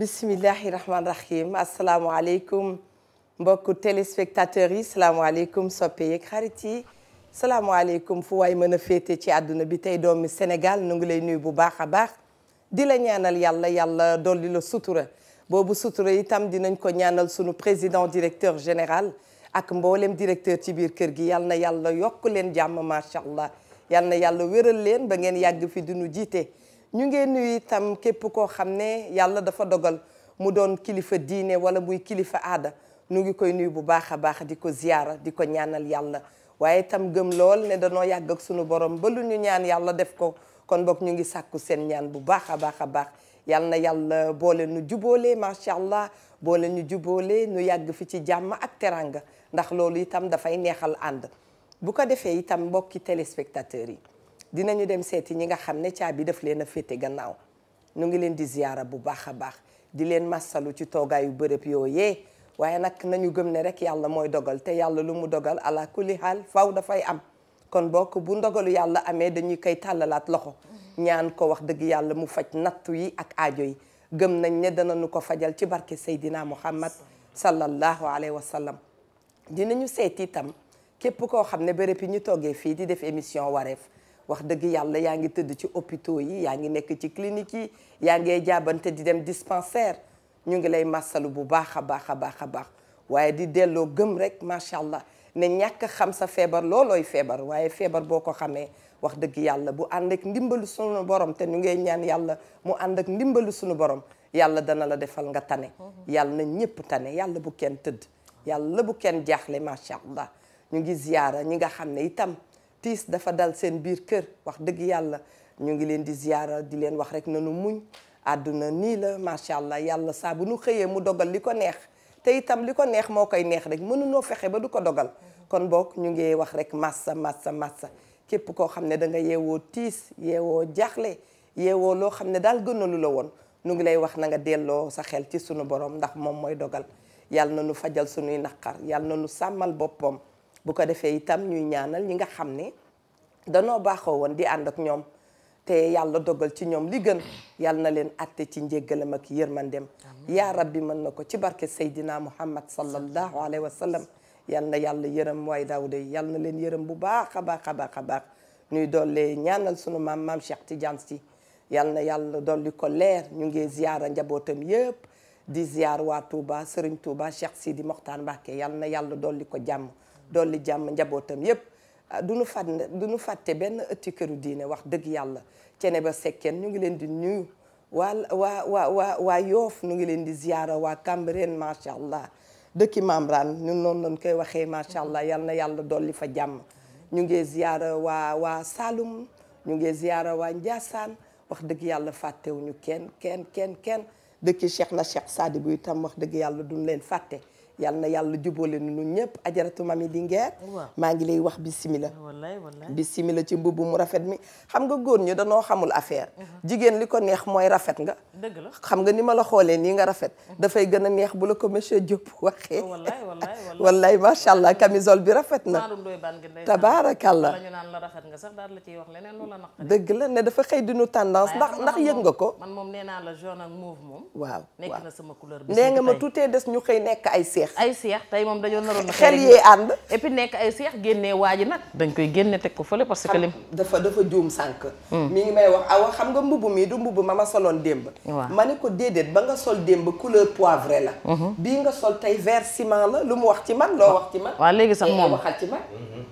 bismillahi rahmaani rahim asalaamaaleykum mbokku téléspectateurs yi salaamaaleykum soppe yeeg xarit yi salaamaaleykum fu waay mën a féete ci àdduna bi tey doomi Sénégal nu ngi lay nuyu bu baax a baax di la ñaanal yàlla dolli la sutura boobu sutura itam dinañ ko ñaanal sunu président directeur général ak mboolem directeur ci biir kër gi yal na yàlla yokk leen jàmm macha allah yal na yàlla wéral leen ba ngeen yàgg fi duñu jiite. ñu ngeen nuyu itam képp koo xam ne yàlla dafa dogal mu doon kilifa diine wala muy kilifa aada nu ngi koy nuyu bu baax a baax di ko ziyaara di ko ñaanal yàlla waaye itam gëm lool ne danoo yàgg ak sunu borom ba lu ñu ñaan yàlla def ko kon boog ñu ngi sàkku seen ñaan bu baax a baax a baax yal na yàlla boole nu jubóole macha allah boole ñu jubóole nu yàgg fi ci jàmm ak teranga ndax loolu itam dafay neexal ànd bu ko defee itam mbokki téléspectateurs yi dinañu dem seeti ñi nga xam ne caabi daf leen a féete gannaaw ñu ngi leen di ziyaara bu baax a baax di leen massalu ci toogaayu bërëb yooyee waaye nag nañu gëm ne rek yàlla mooy dogal te yàlla lu mu dogal ala kulli haal faw dafay am kon bokk bu ndogalu yàlla amee dañuy koy tàllalaat loxo ñaan ko wax dëgg yàlla mu faj nattu yi ak aajo yi gëm nañ ne danañu ko fajal ci barke Seydina Muhammad sallallahu alayhi wa sallam dinañu seeti itam képp koo xam ne bërëb yi ñu toogee fii di def émission wareef wax dëgg yàlla yaa ngi tëdd ci hôpitaux yi yaa ngi nekk ci clinique yi yaa ngee jaabante di dem dispensaire ñu ngi lay massalu bu baax a baax a baax a baax waaye di delloo gëm rek macha allah ne ñàkk xam sa feebar loolooy feebar waaye feebar boo ko xamee wax dëgg yàlla bu ànd ak ndimbalu sunu borom te ñu ngay ñaan yàlla mu ànd ak ndimbalu sunu borom yàlla dana la defal nga tane yàlla na ñëpp tane yàlla bu kenn tëdd yàlla bu kenn jaaxle macha allah ñu ngi ziyaara ñi nga xam ne itam tiis dafa dal seen biir kër wax dëgg yàlla ñu ngi leen di ziyaara di leen wax rek nanu muñ àdduna nii la macha allah yàlla saa bu nu xëyee mu dogal li ko neex te itam li ko neex moo koy neex rek mënunoo fexe ba du ko dogal kon boog ñu ngi wax rek massa massa massa képp koo xam ne da nga yeewoo tiis yeewoo jaaxle yeewoo loo xam ne daal gënalu la woon nu ngi lay wax na nga delloo sa xel ci sunu borom ndax moom mooy dogal yàlla na nu fajal sunuy naqar yàlla na nu sàmmal boppam bu ko defee itam ñuy ñaanal ñi nga xam ne danoo baaxoo woon di ànd ak ñoom te yàlla dogal ci ñoom li gën yàlla na leen atte ci njéggalam ak yërmandem yaa rabbi mën na ko ci barke Seydina Muhammad sallallahu alayhi wa sallam yàlla na yàlla yërëm waay Daawuda yàlla na leen yërëm bu baax a baax a baax a baax ñuy dolli ñaanal sunu maam Cheikh Tidiane Sy yàlla na yàlla dolli ko leer ñu ngi ziyaara njabootam yëpp di ziyaar waa Touba Serigne Touba Cheikh Sidi Mokhtar Mbacké yàlla na yàlla dolli ko jàmm dolli jàmm njabootam yépp duñu fàtte benn ëtti këru diine wax dëgg yàlla cene ba sekkeen ñu ngi leen di nuyu waa Yoof ñu ngi leen di ziyaara waa Cambérène macha allah dëkki Mamran ñun noonu lañ koy waxee macha allah yal na yàlla dolli fa jàmm ñu ngi ziyaara waa Saloum ñu ngi ziyaara waa Ndiassane wax dëgg yàlla fàttewuñu kenn dëkki Cheikh na Cheikh Sadibou itam wax dëgg yàlla duñ leen fàtte yàlla na yàlla jubóole nu ñëpp ajaratu mami di ngeer maa ngi lay wax bisimila bisimila ci mbubb mu rafet mi xam nga góor ñi danoo xamul affaire jigéen li ko neex mooy rafet nga dëgg la xam nga ni ma la xoolee nii nga rafet dafay gën a neex bu la ko monsieur Diop waxee wallaay macha allah camisole bi rafet na tabaarakallah ñu naan la rafet nga sax daal la ciy wax leneen lu la naqari dëgg la ne dafa xëy dinu tendance ndax yëg nga ko man moom nee naa la jaune ak mauve moom waaw nekk na sama couleur bi nee nga ma tuutee des ñu xëy nekk ay seex tey moom dañoo naroon na xel yee ànd et puis nekk ay seex génnee waa ji nag dañ koy génne teg ko fële parce que lim dafa juum sànq mi ngi may wax awa xam nga mbubb mi du mbubb ma soloon démb ma ne ko déedéet ba nga sol démb couleur poivré la bii nga sol tey vert ciment la lu mu wax ci man loo wax ci man waaw léegi sax moom waxal ci man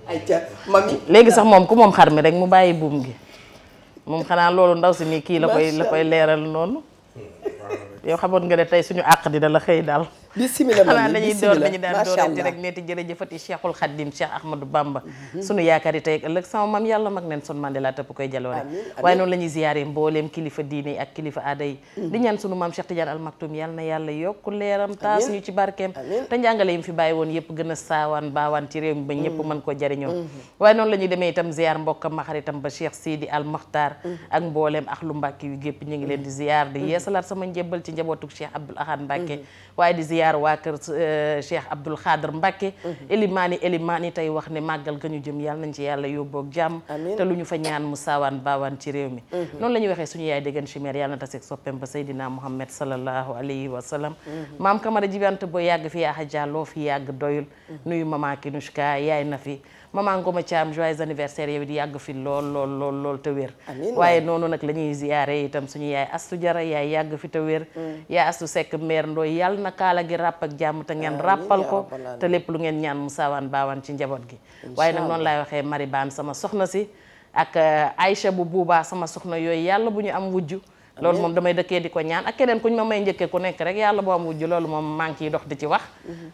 ay ca mami léegi sax moom ku moom xar mi rek mu bàyyi buum gi moom xanaa loolu ndaw si mi kii la koy leeral noonu yow xamoon nga ne tey suñu àq dina la xëy daal bismillah xanaa dañuy door dañu daan doorante rek neeti jërëjëfati Cheikhul Khadim Cheikh Ahmadou Bamba sunu yaakaar yi tey ak ëllëg sama maam yàlla mag neen son Mandela tëpp koy jaloore waaye noonu la ñuy ziyaare mbooleem kilifa diine yi ak kilifa aada yi di ñaan sunu maam Cheikh Tidiane Al Maktoum yàlla na yàlla yokku leeram taas ñu ci barkeem te njàngale yi mu fi bàyyi woon yëpp gën a saawaan baawaan ci réew mi ba ñëpp mën koo jariñoo waaye noonu la ñuy demee itam ziyaar mbokkam ma xaritam ba Cheikh Sidi Al Mokhtar ak mbooleem ak lu Mbàkke yu gépp ñu ngi leen di ziyaar di yeesalaat sama njébbal ci njabootuk Cheikh Abdoul Ahad Mbàkke waaye di ziyaar ziar waa kër Cheikh Abdoul Khadr Mbacké Elimani tey wax ne màggal ga ñu jëm yàlla nañ ci yàlla yóbboog jàmm te lu ñu fa ñaan mu saawaan baawaan ci réew mi noonu la ñuy waxee suñu yaay déggan chimère yàlla na taseeg soppeem ba Seydina Muhammad sallallahu alayhi wa sallam maam Camara jibante boo yàgg fi yaa xajalloo fi yàgg doyul nuyu mama Kinushka yaay na fi maman Ngoma Thiam joyeux anniversaire yow di yàgg fi lool te wér waaye noonu nag la ñuy ziyaare itam suñu yaay Astu Jara yaay yàgg fi te wér yaay Astu Sekk meer ndooy yàlla na kaala gi ràpp ak jàmm te ngeen ràppal ko te lépp lu ngeen ñaan mu saawaan baawaan ci njaboot gi waaye nag noonu laay waxee Mari Baan sama soxna si ak Aïcha bu buubaa sama soxna yooyu yàlla bu ñu am wujju loolu moom damay dëkkee di ko ñaan ak keneen kuñ ma may njëkkee ku nekk rek yàlla boo am wujju loolu moom maa ngi ciy dox di ci wax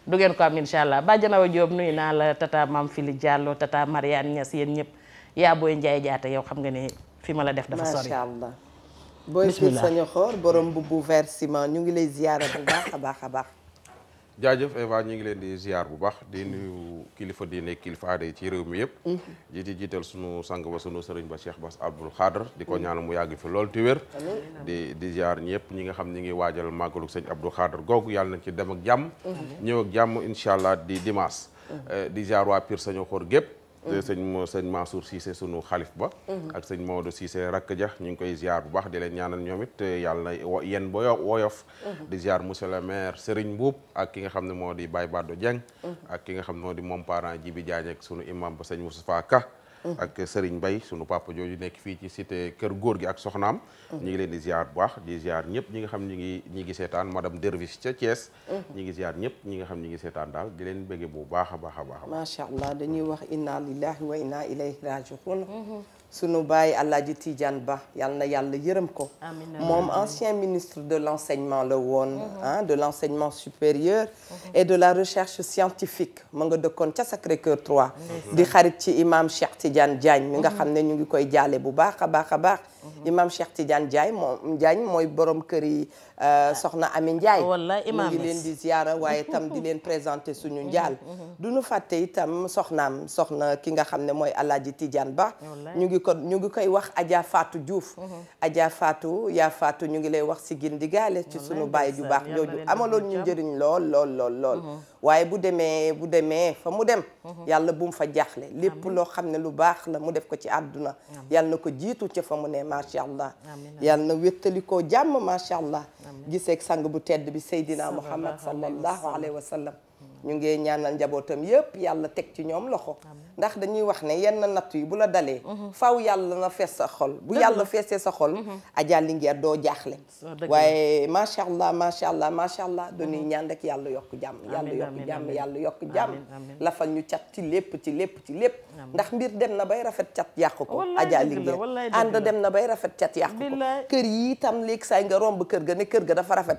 du ngeen ko am incha allah Badianawa Diop nuyu naa la tata Mam Fili Diallo tata Mariane Niass yéen ñëpp yaa booy Njaay jaata yow xam nga ne fi ma la def dafa sori macha allah booy fil sañu xoor borom bu vert ciment ñu ngi lay ziyaara bu baax a baax jaajëf Eva ñu ngi leen di ziar bu baax di nuyu kilifa diine kilifa aada yi ci réew mi yëpp jiital sunu sang ba sunu sëriñ ba Cheikh Bass Abdoul Khadr di ko ñaanal mu yàgg fi lool te wér di ziar ñëpp ñi nga xam ñi ngi waajal màggalu sëñ Abdoul Khadr googu yàlla nañ ci dem ak jàmm ñëw ak jàmm incha allah di dimanche di ziar waa Pire sañu xor gépp sëñ Mansour Cissé sunu xalif ba ak sëñ Maodo Cissé rakk ja ñu ngi koy ziar bu baax di leen ñaanal ñoom it yàlla na yéen ba woyof di ziar monsieur le maire Serigne Mbuub ak ki nga xam ne moo di Baye Bado Dieng ak ki nga xam ne moo di moom parent Jibi Diagne ak sunu imam ba sëñ Moustapha Ka ak Serigne Mbaye sunu papa jooju nekk fii ci cité kër góor gi ak soxnaam ñi ngi leen di ziar bu baax di ziar ñëpp ñi nga xam ñi ngi seetaan madame Derviche ca Thiès ñi ngi ziar ñëpp ñi nga xam ñi ngi seetaan daal di leen bëgge bu baax a baax macha allah dañuy wax inna lillahi wa inna ilayhi raji'un sunu baay Alaaji Tidiane Ba yal na yàlla yërëm ko moom ancien ministre de l'enseignement la woon de l'enseignement supérieur et de la recherche scientifique ma nga dëkkoon ca Sacré-Cœur 3 di xarit ci imam Cheikh Tidiane Diagne mi nga xam ne ñu ngi koy jaale bu baax a baax imam Cheikh Tidiane Diagne mooy borom kër yi soxna Ami Ndiaye mu ngi leen di ziara waaye itam di leen présenter suñu njaal du ñu fàtte itam soxna ki nga xam ne mooy Alaaji Tidiane Ba ñu ngi koy wax Adja Fatou Diouf Adja Fatou yaa Fatou ñu ngi lay wax si gindigaale ci suñu baay ju baax jooju amaloon ñu njëriñ lool waaye bu demee fa mu dem yàlla bu mu fa jaaxle lépp loo xam ne lu baax la mu def ko ci àdduna yàlla na ko jiitu ca fa mu ne macha allah yàlla na wéttali koo jàmm macha allah giseeg sang bu tedd bi Seydina Muhammad sallallahu alayhi wa sallam ñu ngi ñaanal njabootam yëpp yàlla teg ci ñoom loxo ndax dañuy wax ne yenn natt yi bu la dalee faw yàlla na fees sa xol bu yàlla feesee sa xol Adja Linguère doo jaaxle waaye macha allah dañuy ñaan rek yàlla yokk jàmm yàlla yokk jàmm lafal ñu cat ci lépp ndax mbir dem na bay rafet cat yàq ko Adja Linguère ànd dem na bay rafet cat yàq ko kër yi itam léegi saay nga romb kër ga ne kër ga dafa rafet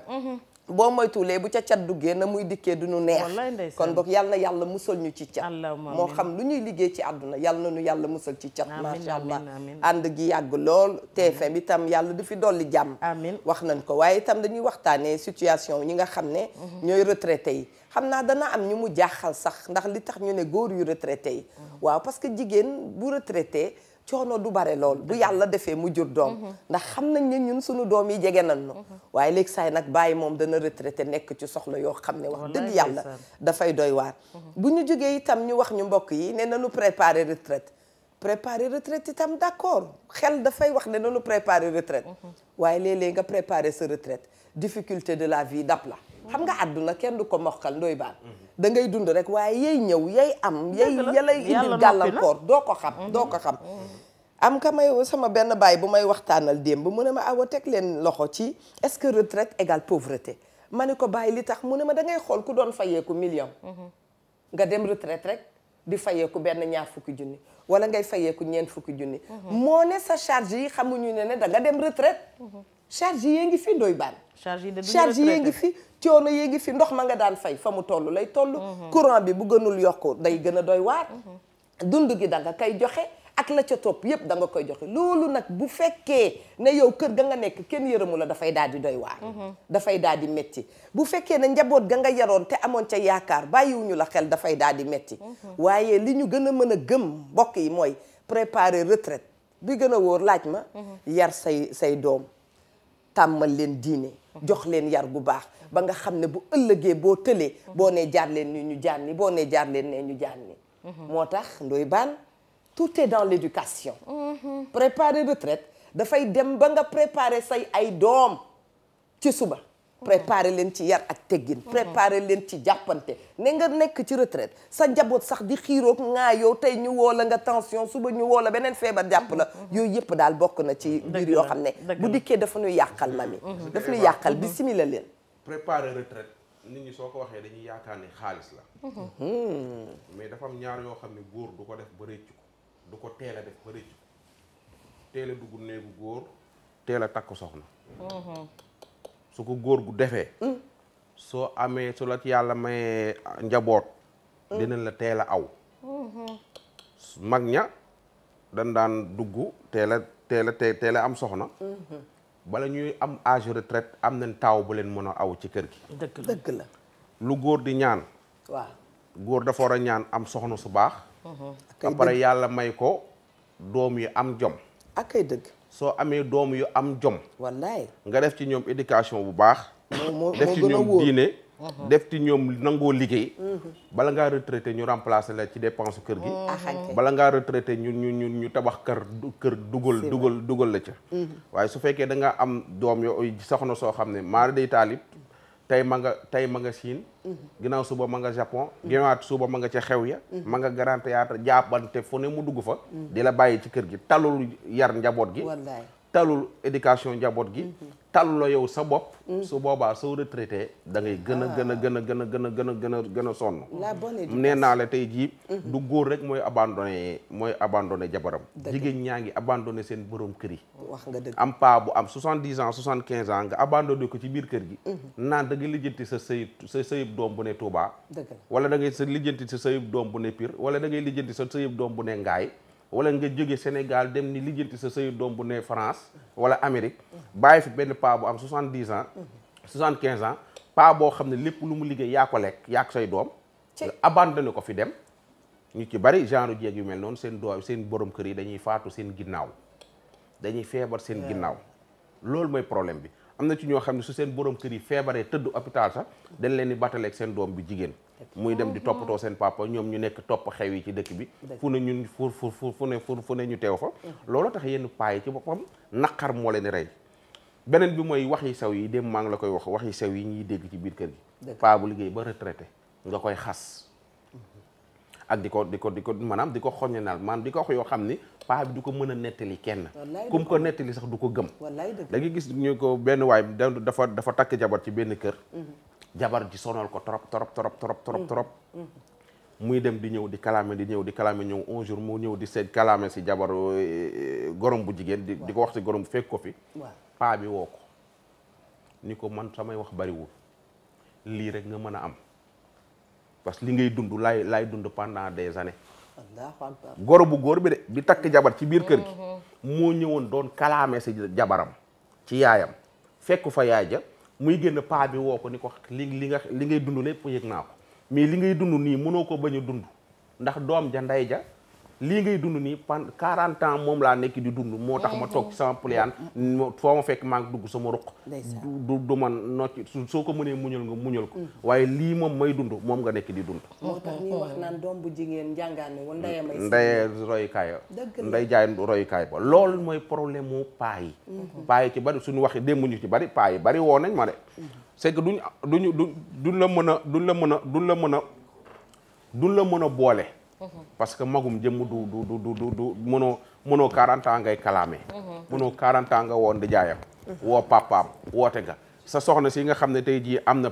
boo moytuwulee bu ca cat duggee na muy dikkee du ñu neex kon boog yàlla na yàlla musal ñu ci cat moo xam lu ñuy liggéey ci àdduna yàlla na ñu yàlla musal ci cat macha allah ànd gi yàgg lool TFM itam yàlla du fi dolli jàmm wax nañ ko waaye itam dañuy waxtaanee situation ñi nga xam ne ñooy retraité yi xam naa dana am ñu mu jaaxal sax ndax li tax ñu ne góor yu retraité yi waaw parce que jigéen bu retraité coono du bare lool bu yàlla defee mu jur doom ndax xam nañ ne ñun suñu doom yi jege nañ nu waaye léegi saay nag bàyyi moom dana retraité nekk ci soxla yoo xam ne wax dëgg yàlla dafay doy waar bu ñu jógee itam ñu wax ñu mbokk yi ne nañu préparer retraite itam d'accord xel dafay wax ne nañu préparer retraite waaye léeg-léeg nga préparer sa retraite difficulté de la vie dab la xam nga àdduna kenn du ko mokkal ndoy baan da ngay dund rek waaye yay ñëw yay am yalay indil gàllankoor doo ko xam am ka may sama benn baay bu may waxtaanal démb mu ne ma awa teg leen loxo ci est-ce que retraite égale pauvreté ma ne ko bàyyi li tax mu ne ma da ngay xool ku doon fayeeku million nga dem retraite rek di fayeeku benn ñaar fukki junni wala ngay fayeeku ñeent fukki junni moo ne sa charge yi xamuñu ne da nga dem retraite charge yi ngi fi ndoy baan charge yi ngi fi coono yi ngi fi ndox ma nga daan fay fa mu toll lay toll courant bi bu gënul yokku day gën a doy waar dund gi da nga koy joxe ak la ca topp yépp da nga koy joxe loolu nag bu fekkee ne yow kër ga nga nekk kenn yërëmu la dafay daal di doy waar dafay daal di metti bu fekkee ne njaboot ga nga yaroon te amoon ca yaakaar bàyyiwuñu la xel dafay daal di metti waaye li ñu gën a mën a gëm mbokk yi mooy préparer retraite bi gën a wóor laaj ma yar say doom tàmmal leen diine jox leen yar gu baax ba nga xam ne bu ëllëgee boo tëlee boo nee jaar leen ni ñu jaar ni boo nee jaar leen ne ñu jaar ni moo tax Ndoye Bane tout est dans l'éducation préparer retraite dafay dem ba nga préparer say ay doom ci suba préparer leen ci yar ak teggin préparer leen ci jàppante ne nga nekk ci retraite sa njaboot sax di xiiroog ngaa yow tey ñu woo la nga tension suba ñu woo la beneen feebar jàpp la yooyu yëpp daal bokk na ci biir yoo xam ne bu dikkee dafa ñu yàqal mami dafa ñu yàqal bismillah leen préparer retraite nit ñi soo ko waxee dañuy yaakaar ne xaalis la mais dafa am ñaar yoo xam ne góor du ko def ba réccu ko du ko teel a def ba réccu ko teel a dugg néegu góor teel a takk soxna su ko góor gu defee soo amee su la ci yàlla mayee njaboot dinañ la teel a aw mag ña dañ daan dugg teel a am soxna bala ñuy am âge retraite am nañ taaw bu leen mën a aw ci kër gi dëgg la lu góor di ñaan waaw góor dafa war a ñaan am soxna su baax après yàlla may ko doom yu am jom ak ay dëgg soo amee doom yu am jom wallaay nga def ci ñoom éducation bu baax def ci ñoom diine def ci ñoom nangoo liggéey bala ngaa retraité ñu remplacer la ci dépense kër gi bala ngaa retraité ñu tabax kër dugal la ca waaye su fekkee da nga am doom yo soxna soo xam ne maara day taalib tey ma nga Chine ginnaaw suba ma nga Japon ginnaawaat suba ma nga ca xew ya ma nga Grand Théâtre jàppante fu ne mu dugg fa di la bàyyi ci kër gi talul yar njaboot gi talul éducation njaboot gi talul la yow sa bopp su boobaa soo retraité da ngay gën a sonn nee naa la tey jii du góor rek mooy abandonné jabaram jigéen ñaa ngi abandonné seen borom kër yi wax nga dëgg am paa bu am 70 ans 75 ans nga abandonné ko ci biir kër gi naan da nga lijjanti sa sëyib doom bu ne Touba wala da ngay sa lijjanti sa sëyib doom bu ne Pire wala da ngay lijjanti sa sëyib doom bu ne Ngaay wala nga jóge Sénégal dem ni lijjanti sa sëyib doom bu ne France wala Amérique bàyyi fi benn paa bu am 70 ans 75 ans paa boo xam ne lépp lu mu liggéey yaa ko lekk yaa ko say doom nga abandonné ko fi dem ñu ci bari genre jeeg yu mel noonu seen doom seen borom kër yi dañuy faatu seen ginnaaw dañuy feebar seen ginnaaw loolu mooy problème bi am na ci ñoo xam ne su seen borom kër yi feebaree tëdd hôpital sax dañ leen di battaleeg seen doom bi jigéen muy dem di toppatoo seen papa ñoom ñu nekk topp xew yi ci dëkk bi fu ne ñun fu ne ñu teew fa loolu tax yenn paa yi ci boppam naqar moo leen rey beneen bi mooy wax yi sew yi dem maa ngi la koy wax yi sew yi ñuy dégg ci biir kër gi paa bu liggéey ba retraité nga koy xas ak di ko maanaam di ko xoññanal maanaam di ko wax yoo xam ni paa bi du ko mën a nettali kenn kum ko nettali sax du ko gëm da nga gis ñu ko benn waay dafa takk jabar ci benn kër jabar ji sonal ko trop muy dem di ñëw di kalaame ñëw un jour mu ñëw di seet kalaame si jabar gorom bu jigéen di ko wax si gorom bu fekk ko fi paa bi woo ko ni ko man samay wax bariwul lii rek nga mën a am parce que li ngay dund laay dund pendant des années goro bu góor bi de bi takk jabar ci biir kër gi moo ñëwoon doon kalaame si jabaram ci yaayam fekk fa yaay ja muy génn paa bi woo ko ni ko li ngay dund lépp yëg naa ko mais li ngay dund nii mënoo ko bañ a dund ndax doom ja ndey ja lii ngay dund nii 40 ans moom laa nekk di dund moo tax ma toog ci sama pliyaan foo ma fekk maa ngi dugg sama ruq du man nocc soo ko mënee muñal nga muñal ko waaye lii moom may dund moom nga nekk di dund moo tax ñuy wax naan doom bu jigéen njàngaane wala ndeye royukaay nday jaay royukaay ba loolu mooy problème mu paa yi ci bari suñu waxee démb ñu ci bari paa yi bari woo nañ ma de c'est que duñ la mën a boole parce que magum jëmm du mënoo 40 ans ngay kalaame mënoo 40 ans nga woon di jaayam woo papaam woote nga sa soxna si nga xam ne tey jii am nga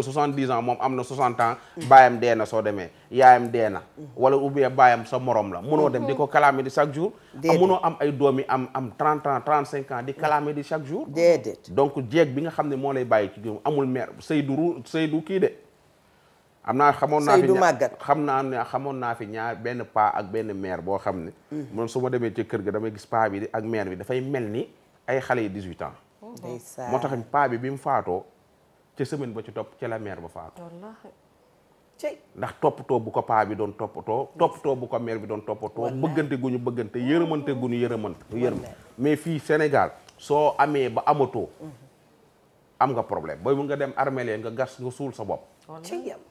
70 ans moom am na 60 ans baayam dee na soo demee yaayam dee na wala ou bien baayam sa morom la mënoo dem di ko kalaame di chaque jour mënoo am ay doom yi am 30 ans 35 ans di kalaame di chaque jour déedéet donc jeeg bi nga xam ne moo lay bàyyi ci amul mère Seydou kii de xamoon naa fi ñaar benn paa ak benn mère boo xam ne moom su ma demee ci kër ga damay gis paa bi ak mère bi dafay mel ni ay xale yi 18 ans moo tax paa bi mu faatoo ca semaine ba ci topp ca la mère ba faatoo ndax toppatoo bu ko paa bi doon toppatoo bu ko mère bi doon toppatoo bëggante gu ñu bëggante yërëmante gu ñu yërëm mais fii Sénégal soo amee ba amatoo am nga problème booy mun nga dem armeel nga gas nga suul sa bopp ci yàlla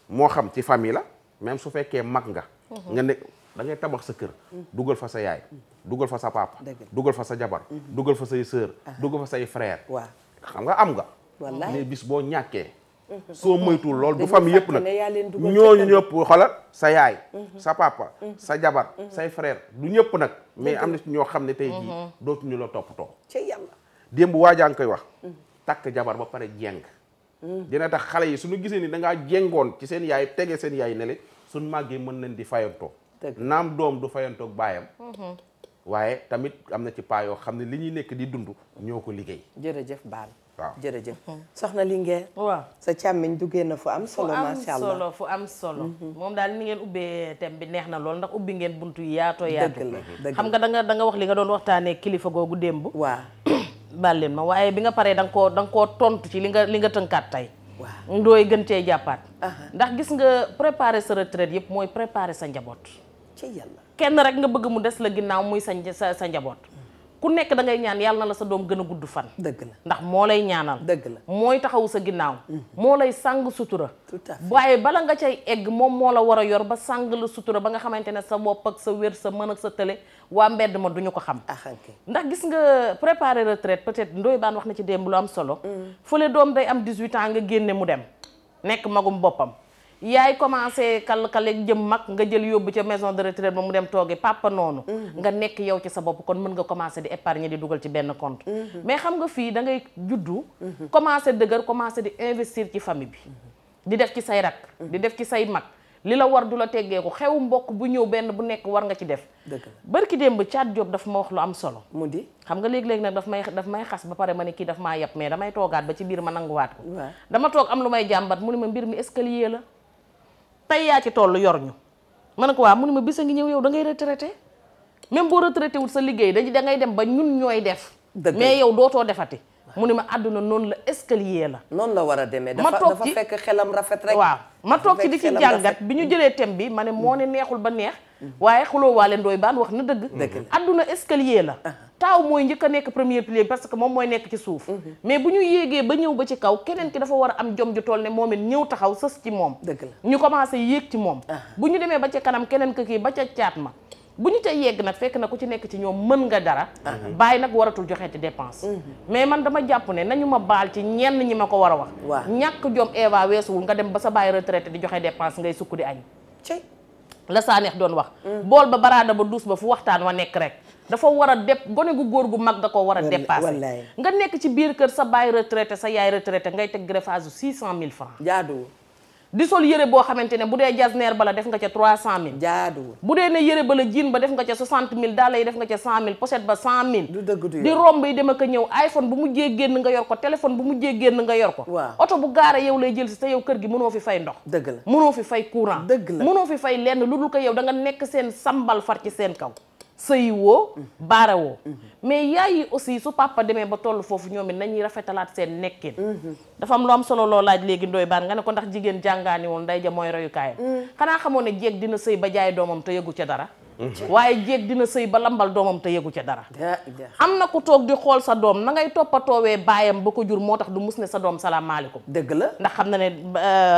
moo xam ci famille la même su fekkee mag nga nga ne da ngay tabax sa kër dugal fa sa yaay dugal fa sa papa dugal fa sa jabar dugal fa say sœur dugal fa say frère waaw xam nga am nga wallaay mais bis boo ñàkkee soo moytuwul lool du famille yëpp nag ñooñu ñooñu ñëpp xoolal sa yaay sa papa sa jabar say frère du ñëpp nag mais am na ñoo xam ne tey jii dootuñu la toppatoo ci yàlla démb waajaa ngi koy wax takk jabar ba pare jeng dina tax xale yi suñu gisee ni da ngaa jengoon ci seen yaay tege seen yaay ne le suñ màggee mën nañ di fayantoo naam doom du fayantoog baayam waaye tamit am na ci paa yoo xam ne li ñuy nekk di dund ñoo ko liggéey jërëjëf Baal waaw jërëjëf soxna Linguère waaw sa càmmiñ duggee na fu am solo macha allah fu am solo moom daal ni ngeen ubbee thème bi neex na lool ndax ubbi ngeen buntu yi yaatoo yaatu xam nga da nga wax li nga doon waxtaanee kilifa googu démb waaw baal leen ma waaye bi nga paree da nga koo tontu ci li nga tënkaat tey waaw ndooy gën cee jàppaat ndax gis nga préparer sa retraite yëpp mooy préparer sa njaboot ci yàlla kenn rek nga bëgg mu des la ginnaaw muy sa njaboot ku nekk da ngay ñaan yàlla na la sa doom gën a gudd fan dëgg la ndax moo lay ñaanal dëgg la mooy taxawu sa ginnaaw moo lay sàng sutura tout à fait waaye bala nga cay egg moom moo la war a yor ba sàng la sutura ba nga xamante ne sa bopp ak sa wér sa mën ak sa tële waa mbedd ma duñu ko xam ndax gis nga préparer retraite peut-être Ndoye Bane wax na ci démb lu am solo fële doom day am 18 ans nga génne mu dem nekk magum boppam yaay commencé kal-kale jëm mag nga jël yóbbu ca maison de retraite ba mu dem tooge papa noonu nga nekk yow ci sa bopp kon mën nga commencé di épargner di dugal ci benn compte mais xam nga fii da ngay juddu commencé dëgër commencé di investir ci famille bi di def ci say rak di def ci say mag li la war du la teggeeku xew mbokk bu ñëw benn bu nekk war nga ci def barki démb Thiat Diop daf ma wax lu am solo mu di xam nga léegi-léegi nag daf may xas ba pare ma ne kii daf maa yab mais damay toogaat ba ci biir ma nanguwaat ko dama toog am lu may jàmbat mu ne ma mbir mi escalier la tey yaa ci toll yor ñu ma ne ko waa mu ne ma bisa ngi ñëw yow da ngay retraité même boo retraité wul sa liggéey da ngay dem ba ñun ñooy def mais yow dootoo defati mu ne ma àdduna noonu la escalier la noonu la war a demee dafa fekk xelam rafet rek waaw ma toog ci di ci jàngat bi ñu jëlee thème bi ma ne moo ne neexul ba neex waaye xuloo waale Ndoye Bane wax na dëgg àdduna escalier la taaw mooy njëkk a nekk premier pilier parce que moom mooy nekk ci suuf mais bu ñu yéegee ba ñëw ba ci kaw keneen ki dafa war a am jom ju toll ne moom it ñëw taxaw sës ci moom ñu commencé yéeg ci moom bu ñu demee ba ca kanam keneen ka kii ba ca caat ma bu ñu ca yegg nag fekk na ku ci nekk ci ñoom mën nga dara bàyyi nag waratul joxeeti dépense mais man dama jàpp ne nañu ma baal ci ñenn ñi ma ko war a wax ñàkk jom Eva weesuwul nga dem ba sa bàyyi retraité di joxe dépense ngay sukk di añ la saa neex doon wax bool ba baraada ba duus ba fu waxtaan wa nekk rek dafa war a gone gu góor gu mag da ko war a dépassé nga nekk ci biir kër sa bàyyi retraité sa yaay retraité ngay teg greffage 600 000 francs jaaduwul di sol yëre boo xamante ne bu dee jasneer bala def nga ca 300 000 jaaduwul bu dee ne yëre bala jiin ba def nga ca 60 000 daala yi def nga ca 100 000 pochette ba 100 000 du dëgg du di romb yi dem ak a ñëw iPhone bu mujjee génn nga yor ko téléphone bu mujjee génn nga yor ko oto bu gaare yow lay jël si te yow kër gi mënoo fi fay ndox dëgg la mënoo fi fay courant dëgg la mënoo fi fay lenn lu dul ko yow da nga nekk seen sambal far ci seen kaw sëyi woo baare woo mais yaay yi aussi su papa demee ba toll foofu ñoom it nañuy rafetalaat seen nekkin dafa am lu am solo loo laaj léegi Ndoye Bane nga ne ko ndax jigéen jàngaani woon nday ja mooy royukaayam xanaa xamoo ne jéeg dina sëy ba jaay doomam te yëgu ca dara waaye jéeg dina sëy ba lambal doomam te yëgu ca dara am na ku toog di xool sa doom na ngay toppatoowee baayam ba ko jur moo tax du mus ne sa doom salaamaaleykum dëgg la ndax xam na ne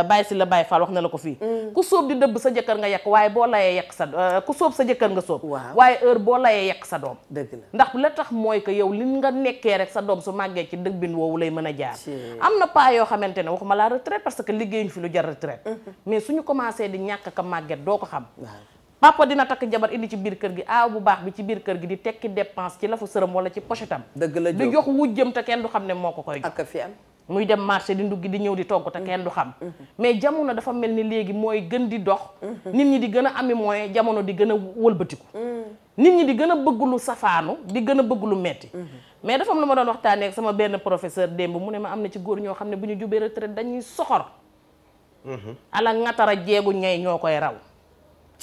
bàyyi si la bàyyi Fall wax na la ko fii ku sóob di dëbb sa jëkkër nga yekk waaye boo layee yekk sa ku sóob sa jëkkër nga sóob waaye heure boo layee yekk sa doom dëgg la ndax la tax mooy que yow li nga nekkee rek sa doom su màggee ci dëbbin woowu lay mën a jaar am na paa yoo xamante ne waxuma la retraite parce que liggéeyuñu fi lu jar retraite mais suñu commencé di ñàkk ka màgget doo ko xam papa dina takk jabar indi ci biir kër gi aaw bu baax bi ci biir kër gi di tekki dépense ci lafu sërëm wala ci pochetam dëgg la di jox wujjëm te kenn du xam ne moo ko koy jox ak fi am muy dem marché di nduggi di ñëw di togg te kenn du xam mais jamono dafa mel ni léegi mooy gën di dox nit ñi di gën a ami moyen jamono di gën a wëlbatiku nit ñi di gën a bëgg lu safaanu di gën a bëgg lu metti mais dafa am lu ma doon waxtaanee ak sama benn professeur démb mu ne ma am na ci góor ñoo xam ne bu ñu jubee retraite dañuy soxor ala ngatara jeegu ñay ñoo koy raw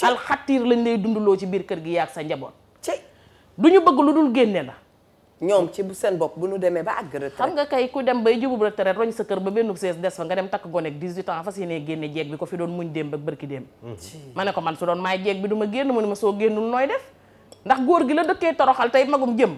alxatiir lañ lay dundaloo ci biir kër gi yaag sa njaboot du ñu bëgg lu dul génne la ñoom ci bu seen bopp bu ñu demee ba àgg retraite xam nga kay ku dem bay jubub retraite roñ sa kër ba benn sees des fa nga dem takk gone ak 18 ans fas yéene génne jeeg bi ko fi doon muñ démb ak bërki démb ma ne ko man su doon maay jeeg bi du ma génn mu ne ma soo génnul nooy def ndax góor gi la dëkkee toroxal tey magum jëm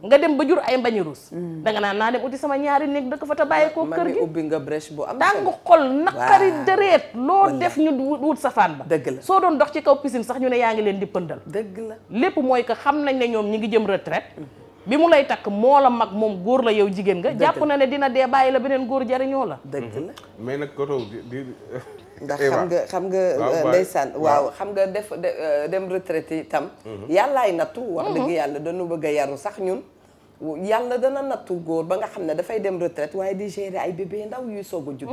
nga dem ba jur ay mbañi ruus danga naan naa dem uti sama ñaari néeg dëkk fa te bàyyi koo kër gi ubbi nga brèche bu am tàng xol naqari dëreet loo def ñu wut safaan ba dëgg la soo doon dox ci kaw piscine sax ñu ne yaa ngi leen di pëndal dëgg la lépp mooy que xam nañ ne ñoom ñi ngi jëm retraite bi mu lay takk moo la mag moom góor la yow jigéen nga jàpp na ne dina dee bàyyi la beneen góor jariñoo la dëgg la mais nag koto di ndax xam nga ndeysaan waaw xam nga dem retraité itam yàllaay nattu wax dëgg yàlla dañu bëgg a yaru sax ñun yàlla dana nattu góor ba nga xam ne dafay dem retraite waaye di gérer ay bébé ndaw yuy soog a judd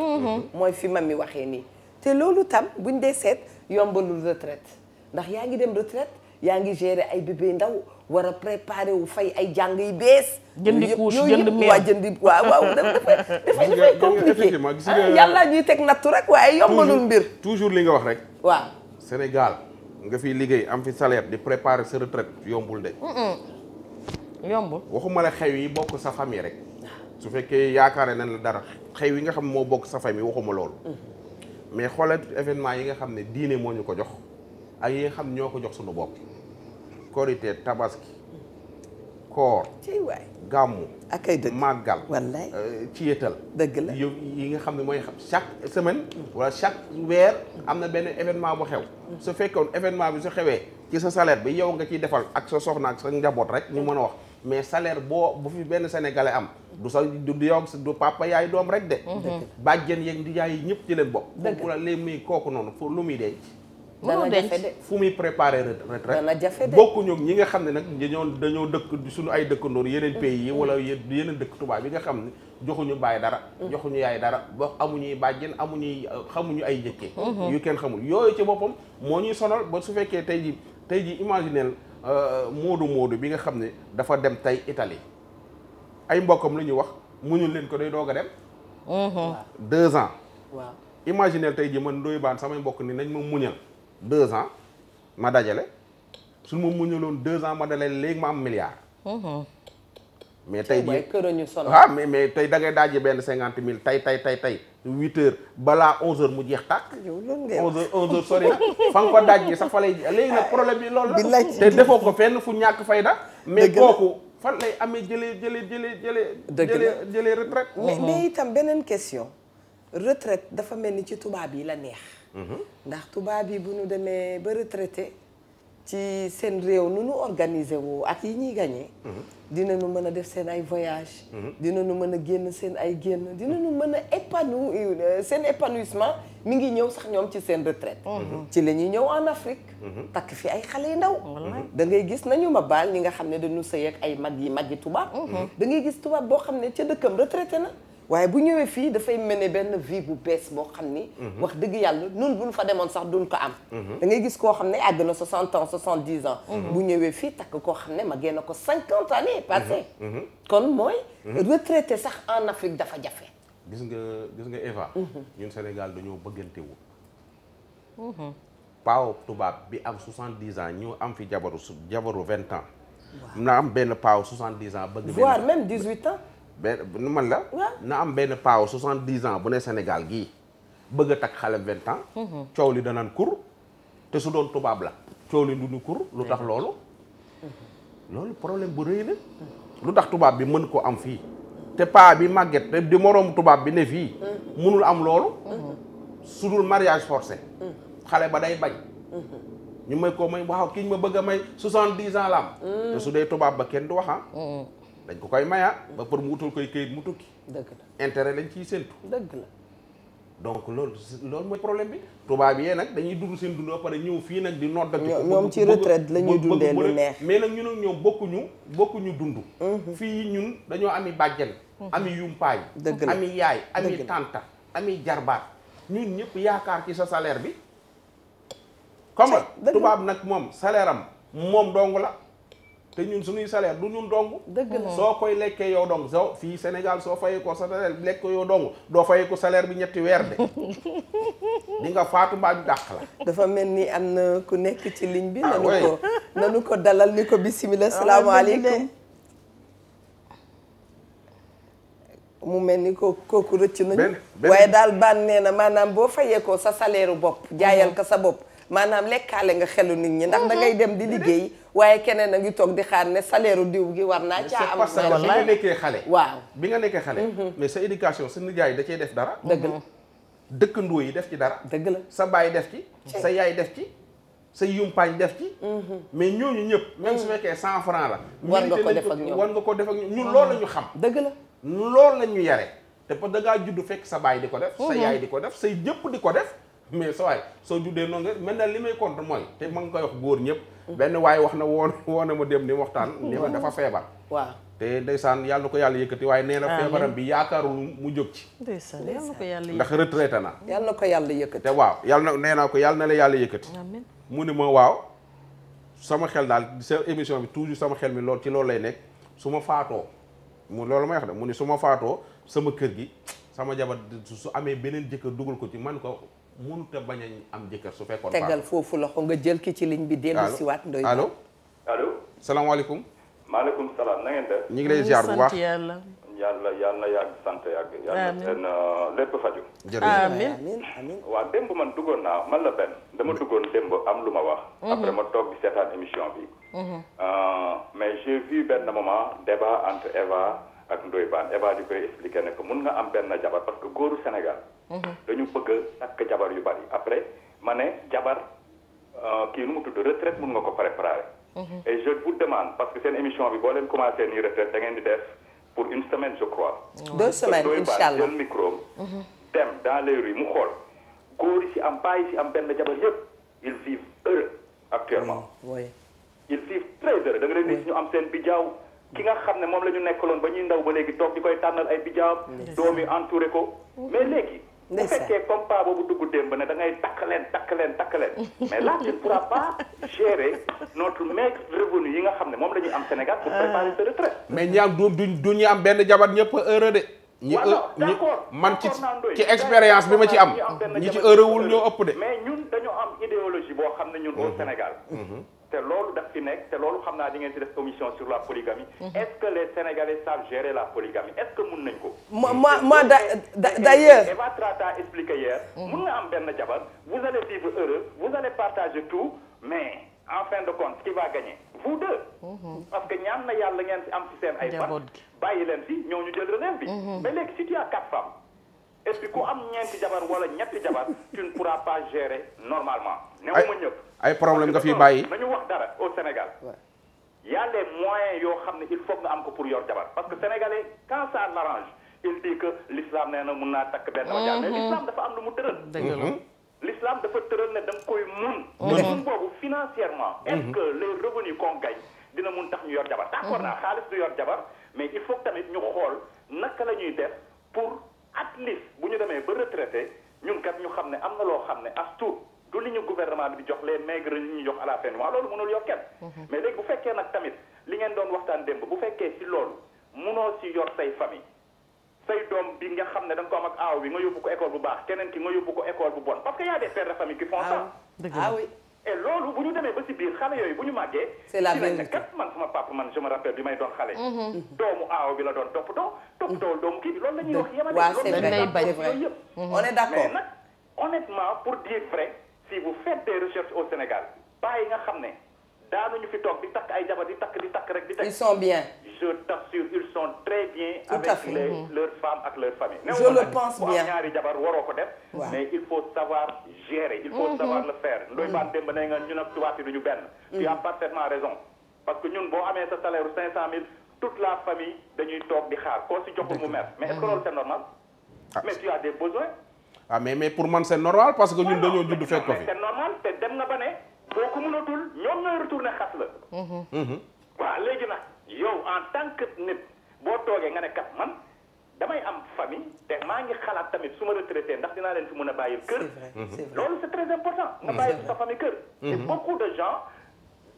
mooy fi ma mi waxee nii te loolu tam buñ dee seet yombalul retraite ndax yaa ngi dem retraite yaa ngi gérer ay bébé ndaw war a préparer wu fay ay jàng yi bees jëndi couche jënd meew waa jëndi waaw dafay compliqué yàlla ñuy teg nattu rek waaye yombalul mbir toujours li nga wax rek waaw Sénégal nga fiy liggéey am fi salaire di préparer sa retraite yombul de yombul waxuma la xew yi bokk sa famille rek su fekkee yaakaare nañ la dara xew yi nga xam moo bokk sa famille waxuma loolu mais xoolal événement yi nga xam ne diine moo ñu ko jox ak yi nga xam ñoo ko jox suñu bopp korité tabaski koor ci waay gàmmu ak ay dëgg màggal wallaay ciyetal dëgg la yi nga xam ne mooy chaque semaine wala chaque weer am na benn événement bu xew su fekkoon événement bi su xewee ci sa salaire bi yow nga ciy defal ak sa soxna ak sa njaboot rek ñu mën a wax mais salaire bu fi benn sénégalais am du sa du yow du papa yaay doom rek de bàjjen yeeg di yaay yi ñëpp ci leen bopp foofu la léegi muy kooku noonu fu lu muy denc dana jafe de fu muy préparer retraite dana jafe de bokkuñu ñi nga xam ne nag dañoo dëkk suñu ay dëkkandoor yeneen pays yi wala yeneen dëkk tubaab yi nga xam ne joxuñu bàyyi dara joxuñu yaay dara ba amuñuy bàjjen xamuñu ay njëkkee yu kenn xamul yooyu ci boppam moo ñuy sonal ba su fekkee tey ji imagineel moodu bi nga xam ne dafa dem tey Italie ay mbokkam la ñuy wax muñul leen ko day doog a dem 2 ans waaw imagineel tey ji man Ndoye Bane samay mbokk ni nañ ma muñal 2 ans ma dajale su ma muñaloon 2 ans ma dajale léegi ma am milliard mais tey jii këroñu sonal mais tey da ngay daaje benn 50 000 tey 8 heures balaa 11 heures mu jeex tàkk 11 heures sori na fa nga ko daaj sax fa lay léegi nag problème bi loolu la te defoo ko fenn fu ñàkk fayda mais kooku fan lay amee jëlee retraite mais itam beneen question retraite dafa mel ni ci tubaab yi la neex ndax tubaab yi bu ñu demee ba retraité ci seen réew nu nu organiser woo ak yi ñuy gagné dinañu mën a def seen ay voyage dinañu mën a génn seen ay génn dinañu mën a seen épanouissement mi ngi ñëw sax ñoom ci seen retraite ci la ñuy ñëw en Afrique takk fi ay xale yu ndaw da ngay gis nañu ma baal ñi nga xam ne dañu sëy ak ay magi tubaab da ngay gis tubaab boo xam ne ca dëkkam retraité na waaye bu ñëwee fii dafay mene benn vie bu bees boo xam ni wax dëgg yàlla nun buñ fa demoon sax duñ ko am da ngay gis koo xam ne àgg na 60 ans 70 ans bu ñëwee fii takk koo xam ne ma génn ko 50 années passé kon mooy retraité sax en Afrique dafa jafe gis nga Eva ñun Sénégal dañoo bëggante wu paaw tubaab bi am 70 ans ñu am fi jabaru 20 ans na am benn paaw 70 ans bëgg voire même 18 ans nu man la na am benn paaw 70 ans bu ne Sénégal gii bëgg a takk xale 20 ans coow li danaan kur te su doon tubaab la coow li du ñu kur lu tax loolu problème bu rëy la lu tax tubaab bi mën ko am fii te paa bi màgget te di moroom tubaab bi ne fii mënul am loolu su dul mariage forcé xale ba day bañ ñu may ko may waaw kii ma bëgg a may 70 ans la am te su dee tubaab ba kenn du wax dañ ko koy maya ba pour mu utal koy këyit mu tukki dëgg la intérêt lañ ciy séntu dëgg la donc loolu mooy problème bi tubaab yi nag dañuy dund seen dund ba pare ñëw fii nag di noddati ñoom ci retraite la ñuy dundee lu neex mais nag ñun ak ñoom bokkuñu dund fii ñun dañoo ami bàjjen ami yumpaañ ami yaay ami tanta ami jarbaat ñun ñëpp yaakaar ci sa salaire bi comme tubaab nag moom salaire am moom dong la te ñun suñuy salaire du ñun dong dëgg la soo koy lekkee yow dong soo fii Sénégal soo fayee ko sa salaire lekk ko yow dong doo fayee ko salaire bi 3 weer de di nga faatu mbaa ñu dàq la dafa mel ni am na ku nekk ci ligne bi nanu ko dalal ni ko bismillah salaamaaleykum mu mel ni kooku rëcc nañu waaye daal baan nee na maanaam boo fayee ko sa salaire bopp jaayal ko sa bopp maanaam lekkaale nga xelu nit ñi ndax da ngay dem di liggéey waaye keneen a ngi toog di xaar ne salaire diw gi war naa caa am. parce que bi nga nekkee xale. waaw bi nga nekkee xale. mais sa éducation sa nijaay da cee def dara. dëgg la dëkkandoo yi def ci dara. dëgg la sa baay def ci. sa yaay def ci. sa yumpaañ def ci. mais ñooñu ñëpp. même su fekkee 100 francs la. war nga ko def ak ñoom war nga ko def ak ñoom ñun loolu la ñu xam. dëgg la loolu la ñu yare te parce que da ngaa judd fekk sa baay di ko def. sa yaay di ko def say jëpp di ko def. mais sa waay soo juddee noonu nga mel na li may compte mooy te ma ngi koy wax góor ñëpp. benn waay wax na woon na ma dem ni waxtaan. ni ma dafa feebar. waaw te ndeysaan yàlla na ko yàlla yëkkati waaye nee na feebaram bi yaakaarul mu jóg ci. ndeysaan yàlla na ko yàlla yëkkati ndax retraité na. yàlla na ko yàlla yëkkati. te waaw yàlla na nee naa ko yàlla na la yàlla yëkkati. amiin mu ne ma waaw sama xel daal sa émission bi toujours sama xel mi lool ci loolu lay nekk su ma faatoo mu loolu may wax de mu ne su ma faatoo sama kër gi sama jabar su amee beneen jëkkër dugal ko ci man ko mënut a bañ a am jëkkër su fekkoon. tegal foofu loxo nga jël ki ci ligne bi dellu si waat ndoy. allo allo. salaamaaleykum. maaleykum salaam na ngeen def. ñu ngi lay ziar bu baax sant yàlla. yàlla na yàgg sant yàgg. yàlla na seen lépp faju. jërëjëf amiin amiin. waaw démb man duggoon naa man la benn dama duggoon démb am lu ma wax. après ma toog di seetaan émission bi. mais j'ai vu benn moment débat entre Eva ak Ndoye Bane Eva di koy expliquer ne que mun nga am benn jabar parce que góoru Sénégal. dañu bëgg a takk jabar yu bari après ma ne jabar kii nu mu tudd retraite mun nga ko préparer. et je vous demande parce que seen émission bi boo leen commencé nii retraite da ngeen di def pour une semaine je crois. 2 semaines incha allah jël micro dem dans les rues mu xool góor yi si am paa yi si am benn jabar yëpp ils vivent heureux actuellement. oui. ils vivent très heureux da nga leen gis ñu am seen bijaaw ki nga xam ne moom la ñu nekkaloon ba ñuy ndaw ba léegi toog di koy tànnal ay bijaaw doom yi entouré ko mais léegi bu fekkee comme pas boobu dugg démb ne da ngay takk leen mais là tu ne pourras pas gérer notre maigre revenu yi nga xam ne moom la ñuy am Sénégal pour préparer sa retraite. mais ñi am du ñu am benn jabar ñëpp heureux de. ñi man ci expérience bi ma ci am ñi ci heureux wul ñoo ëpp de. mais ñun dañoo am idéologie boo xam ne ñun au Sénégal. te loolu daf fi nekk te loolu xam naa di ngeen ci def commission sur la polygamie. est-ce que les Sénégalais savent gérer la polygamie est-ce que mun nañ ko. moi d'ailleurs. Eva Trata expliqué hier. mun nga am benn jabar vous allez vivre heureux vous allez partager tout mais en fin de compte qui va gagner vous deux. parce que ñaan na yàlla ngeen ci am ci seen ay fan. bàyyi leen fi ñoo ñu jël relève bi. mais léegi si tu as 4 femmes. et puis ku am ñeenti jabar wala ñetti jabar tu ne pourras pas gérer normalement. newuma ñëpp. ay problème nga fi bàyyi. nañu wax dara au Sénégal. y a les moyens yoo xam ne il faut nga am ko pour yor jabar parce que sénégalais quand ça l'arrange il dit que l'islam nee na mun naa takk benn wajaar mais l'islam dafa am lu mu tëral. l'islam dafa tëral ne da nga koy mun. mun boobu financièrement. est-ce que les revenus qu'on gagne dina mun tax ñu yor jabar. d'accord naa xaalis du yor jabar mais il faut tamit ñu xool naka la ñuy def pour at least bu ñu demee ba retraité ñun kat ñu xam ne am na loo xam ne as tuut du li ñu gouvernement bi di jox les maigres yi ñuy jox à la fin du mois loolu mënul yor kenn. mais léegi bu fekkee nag tamit li ngeen doon waxtaan démb bu fekkee si loolu munoo si yor say famille say doom bi nga xam ne da nga ko am ak aaw bi nga yóbbu ko école bu baax keneen ki nga yóbbu ko école bu bon parce que y a des pères de famille qui font ça. ah oui. et loolu bu ñu demee ba si biir xale yooyu bu ñu màggee. c'est la vérité kat man sama papa man je me rappelle bi may doon xale. doomu aaw bi la doon toppatoo doomu kii bi loolu la ñuy wax yemale. waaw c'est vrai on est d'accord mais nag honnêtement pour dire vrai si vous faites des recherches au Sénégal baa yi nga xam ne daanuñu fi toog di takk ay jabar di takk rek di takk. ils sont bien. je t'assure ils sont très bien. tout à fait avec leurs femmes ak leurs familles. je le pense bien am ñaari jabar waroo ko def. mais il faut savoir gérer. il faut savoir le faire. Ndoye Bane démb ne nga ñun ak tubaab yi duñu benn. tu as parfaitement raison parce que ñun boo amee sa salaire 500 000 toute la famille dañuy toog di xaar koo si joxul mu mer mais est-ce que loolu c'est normal. mais tu as des besoins. ah mais pour man c'est normal parce que ñun dañoo judd fekk ko fi. c'est normal te dem nga ba ne boo ko mënatul ñoom ñooy retourné xas la. waaw léegi nag yow en tant que nit boo toogee nga ne kat man damay am famille te maa ngi xalaat tamit su ma retraité ndax dinaa leen fi mën a bàyyil kër. loolu c'est très important. nga bàyyil sa famille kër. et beaucoup de gens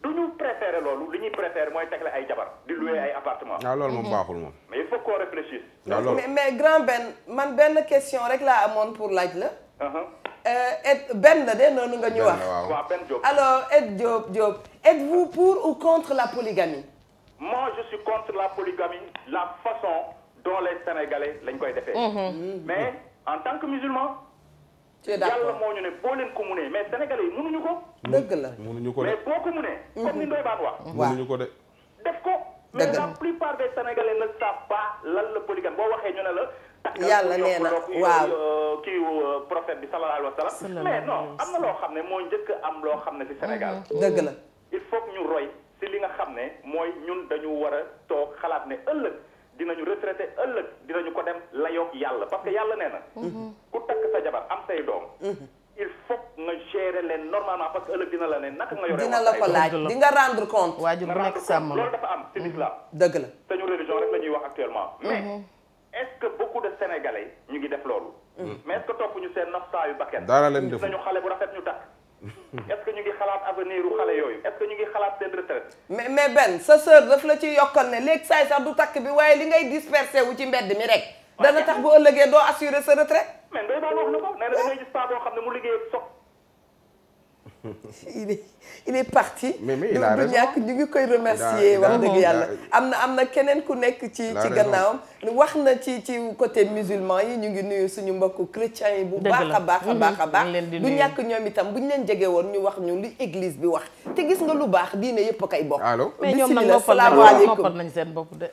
du ñu préférer loolu li ñuy préférer mooy tegle ay jabar di louer ay appartement. waaw loolu moom baaxul moom. mais il faut qu'on réfléchisse. mais grand Ben man benn question rek laa amoon pour laaj la. Ben la de noonu nga ñu wax. waaw Ben Diop. alors Diop êtes-vous pour ou contre la polygamie? moi je suis contre la polygamie la façon dont les Sénégalais lañ koy defee. mais en tant que musulman. yàlla moo ñu ne boo leen ko munee mais sénégalais yi mënuñu ko. dëgg la mënuñu ko de mais boo ko munee. comme ni Ndoye Bane wax. mënuñu ko de. def ko. mais la plupart des sénégalais ne savent pas lan la polygame boo waxee ñu ne la. yàlla nee na waaw kii prophète bi sallallahu alayhi wa sallam. mais non am na loo xam ne moo njëkk am loo xam ne ci Sénégal. dëgg la. il faut que ñu roy ci li nga xam ne mooy ñun dañu war a toog xalaat ne ëllëg dinañu retraité ëllëg dinañu ko dem layoog yàlla parce que yàlla nee na. ku takk sa jabar am say doom. il faut nga gérer leen normalement parce que ëllëg dina la ne naka nga yore. dina la ko laaj di nga rendre compte. waajur bu nekk sàmm loolu dafa am ci l'islam. dëgg la suñu religion rek la ñuy wax actuellement. mais est-ce que beaucoup de sénégalais ñu ngi def loolu. mais est-ce que topp ñu seen nafsaa yu bakkan. dara leen def nañu xale bu rafet ñu takk. est-ce que ñu ngi xalaat avenir u xale yooyu est-ce que ñu ngi xalaat seen retraite. mais Ben sa sœur daf la ci yokkal ne léegi saay sax du takk bi waaye li ngay dispersé wu ci mbedd mi rek. dana tax bu ëllëgee doo assurer sa retraite. mais Ndoye Bane wax na ko nee na da ngay gis paa boo xam ne mu liggéey ak il est parti. mais il a raison du ñàkk ñu ngi koy remercier wax dëgg yàlla. am na keneen ku nekk ci gannaawam. wax na ci côté musulman yi ñu ngi nuyu suñu mbokku chrétiens yi bu baax a baax a baax a baax. du ñàkk ñoom itam bu ñu leen jege woon ñu wax ñu li église bi wax te gis nga lu baax diine yëpp a koy bokk. allo mais ñoom nag noppal nañ seen bopp de.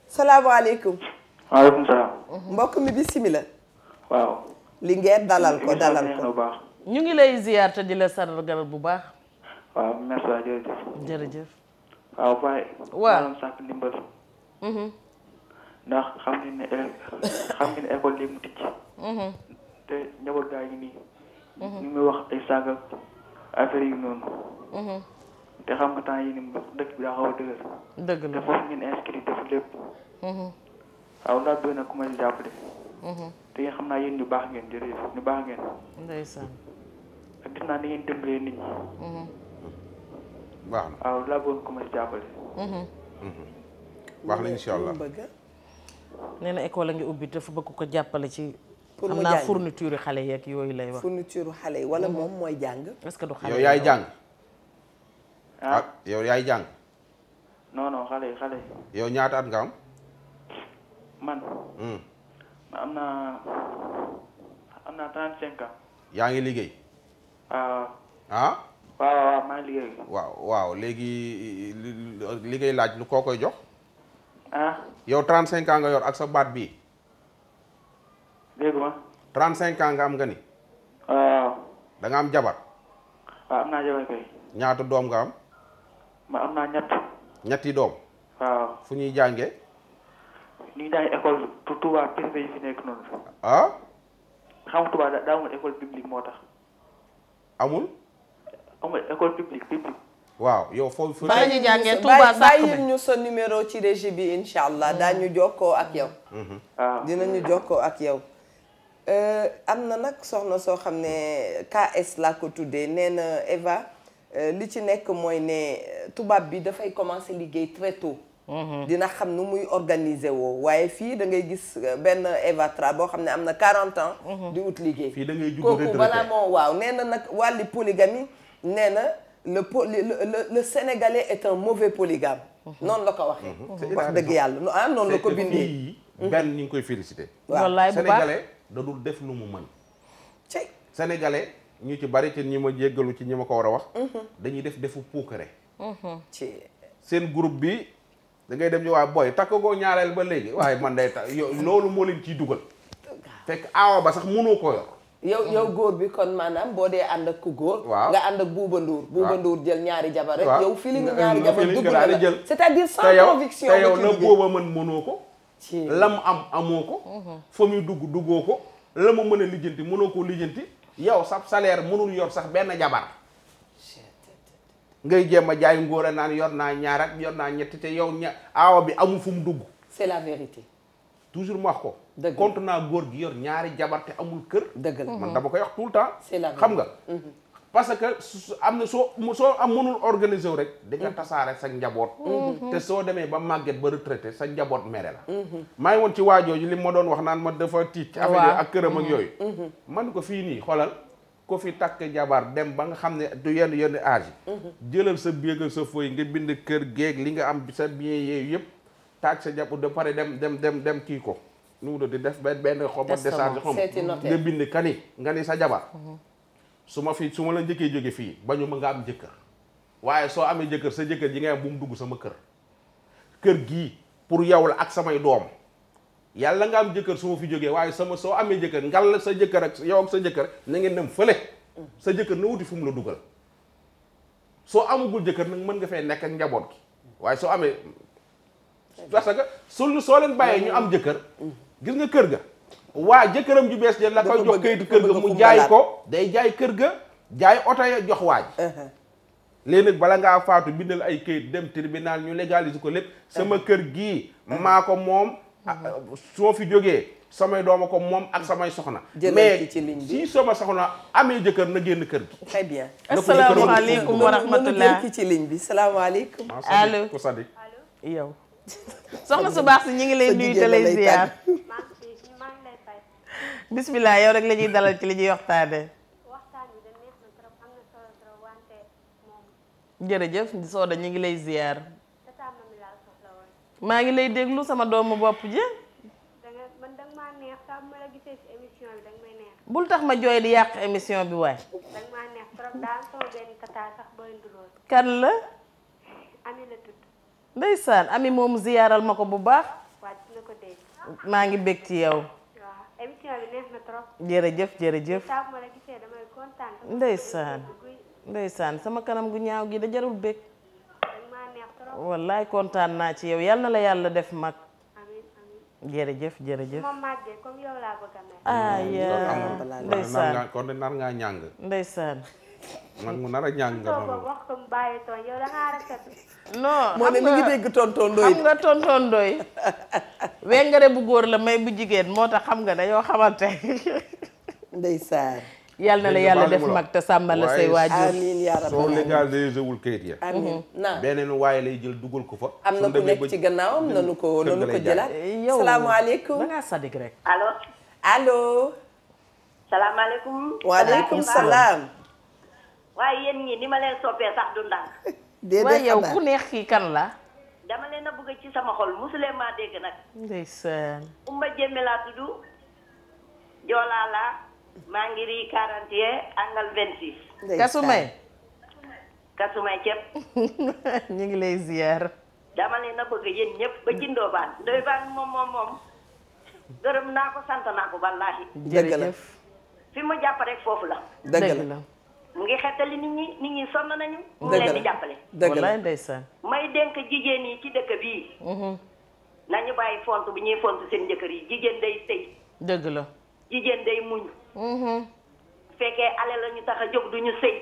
salaamaaleykum. waaleykum salaam. mbokk mi bismillah. waaw. li ngeen dalal ko ñu ngi lay ziar te di la sargal bu baax. waaw merci waay jërëjëf. jërëjëf. waaw Baye. waaw maanaam sàkk ndimbal. ndax xam ngeen ne école léegi mu tijji. te njaboot gaa ngi nii. ñu ngi wax ay saaga affaire yu noonu. te xam nga temps yii nii dëkk bi daa xaw a dëgër. dëgg la te foofu ngeen inscrit def lépp. waaw ndax bëgg na ku ma jàppale. te ngeen xam naa yéen ñu baax ngeen jërëjëf ñu baax ngeen. ndeysaan. ak gis naa ni ngeen dimbalee nit ñi. baax na waaw laa bëggoon ku ma jàppale. baax na incha allah. nee na école a ngi ubbi dafa bëgg ko jàppale ci. pour xam naa fourniture xale yeeg yooyu lay wax. fourniture xale yi wala moom mooy jàng. est-ce que du xale yow yaay jàng. ah yow yaay jàng. non xale yi. yow ñaata at nga am. man. am naa 35 ans. yaa ngi liggéey. ah. waaw maa ngi liggéey. waaw léegi liggéey laaj lu koo koy jox. yow 35 ans nga yor ak sa baat bii. dégg ma. 35 ans nga am nga ni. waaw. da nga am jabar. waaw am naa jabar kay. ñaata doom nga am. ma am naa ñetti doom. waaw. fu ñuy jàngee. ñu ngi daan école Touba privé yi fi nekk noonu. xam nga Touba daa amul école publique moo tax. amul école publique. waaw yow foofu. bàyyi ñu jàngee Touba bàyyi ñu sa numéro ci régie bi incha allah daañu jokkoo ak yow. waaw dinañu jokkoo ak yow. am na nag soxna soo xam ne KS laa ko tuddee nee na Eva li ci nekk mooy ne tubaab bi dafay commencer liggéey très tôt. dina xam nu muy organiser woo waaye fii da ngay gis benn Eva Tra boo xam ne am na 40 ans. di ut liggéey. fii da ngay judd kooku balaa moo waaw nee na nag wàlli polygamie nee na le Sénégalais est un mauvais polygame. noonu la ko waxee. wax dëgg yàlla noonu la ko bindee. benn ñu ngi koy félicité. wallaay bu baax Sénégalais da dul def lu mu mën. cey Sénégalais ñu ci bari ci ñi ma jéggalu ci ñi ma ko war a wax. dañuy defu puukare. ci seen groupe bi. da ngay dem ci waa booy takk koo ñaareel ba léegi waaye man day tax loolu moo leen ciy dugal fekk aawa ba sax mënoo ko yor. yow góor bi kon maanaam boo dee ànd ak ku góor. waaw nga ànd ak Buuba Nduur. Buuba Nduur jël ñaari jabar rek. yow fii li nga ñaari nga jabar dugg na la jël. c'est-à-dire sans conviction. te yow la booba mën mënoo ko. ci la mu am amoo ko. fa muy duggoo ko. la mu mën a lijjanti mënoo koo lijjanti. yow sax salaire mënul yor sax benn jabar. ngay jéem a jaay ngóor a naan yor naa ñaar ak yor naa ñetti te yow aawa bi amul fu mu dugg. c'est la vérité. toujours mu wax ko. dëgg compte naa góor gi yor ñaari jabar te amul kër. dëgg la man dama koy wax tout le temps. c'est la xam nga. parce que am na soo am mënul organiser wu rek. di nga tasaare sa njaboot. te soo demee ba màgget ba retraité sa njaboot mere la. maa ngi woon ci waajooju li ma doon wax naan ma dafa tiit. ci affaire ak këram ak yooyu. man ko fii nii xoolal. ko fi takk jabar dem ba nga xam ne du yenn âge yi. jëlal sa bieg ak sa fooy nga bind kër géeg li nga am sa bien yooyu yëpp taaj sa jàpp de pare dem kii ko nu mu di def benn xob décharge xom nga bind kani nga ni sa jabar su ma la njëkkee jóge fii bañu ma nga am jëkkër waaye soo amee jëkkër sa jëkkër ji ngay am bu mu dugg sama kër gii pour yow la ak samay doom yàlla nga am jëkkër su ma fi jógee waaye soo amee jëkkër ngal sa jëkkër ak yow ak sa jëkkër na ngeen dem fële sa jëkkër na wuti fu mu la dugal soo amagul jëkkër nag mën nga fee nekk ak njaboot gi waaye soo amee parce que soo leen bàyyee ñu am jëkkër gis nga kër ga waa jëkkëram ju bees la koy jox kayitu kër ga mu jaay ko day jaay kër ga jaay oto ya jox waaj léegi nag bala ngaa faatu bindal ay kayit dem tribunal ñu légaliser ko lépp sama kër gii maa ko moom soo fi jógee samay dooma ko moom ak samay soxna mais si sama soxna amee jëkkër na génn kër gi très bien asalaamaaleykum wa rahmatullah ki ci ligne bi salaamaaleykum allo ko Sadik yow soxna su baax si ñu ngi lay nuyu te lay ziar bismillah yow rek la ñuy dalal ci li ñuy waxtaane jërëjëf Soda ñu ngi lay ziar maa ngi lay déglu sama doomu bopp ji bul tax ma jooy di yàq émission bi waay kan la ndeysaan Ami moom ziyaaral ma ko bu baax maa ngi bég ci yow jërëjëf ndeysaan sama kanam gu ñaaw gi da jarul bég wallaay kontaan naa ci yow yal na la yàlla def mag jërëjëf ndeysaan kon nar ngaa ñàng ndeysaan man mu nar a ñàng nga non moo ne mi ngi dégg tonton Ndoye xam nga tonton Ndoye wengare bu góor la may bu jigéen moo tax xam nga dañoo xamante ndeysaan yal na la yàlla def mag te sàmmal la say waajur amiin yaa rabbi soo légalisé wul kayit ya amiin naa beneen waaye lay jël dugal ko fa am na ku nekk ci gannaawam nanu ko jëlaat yow salaamaaleykum da ngaa sadik rek allo salaamaaleykum waaleykum salaam waaye yéen ñi ni ma leen soppee sax du ndànk waaye yow ku neex kii kan la dama leen a bëgg ci sama xol musuleen maa dégg nag ndeysaan Umba Jéeme laa tudd Joolaa laa maa ngi rii 41 angal 26 kasumay ceeb ñu ngi lay ziar dama leen a bëgg yéen ñëpp ba ci Ndoye moom gërëm naa ko sant naa ko wallaahi dëgg la fi mu jàpp rek foofu la dëgg la mu ngi xettali nit ñi sonn nañu mu ngi leen di jàppale wallaay ndeysaan may dénk jigéen yi ci dëkk bii nañu bàyyi font bi ñuy font seen jëkkër yi jigéen day sëy dëgg la jigéen day muñ fekkee ale la ñu tax a jóg duñu sëy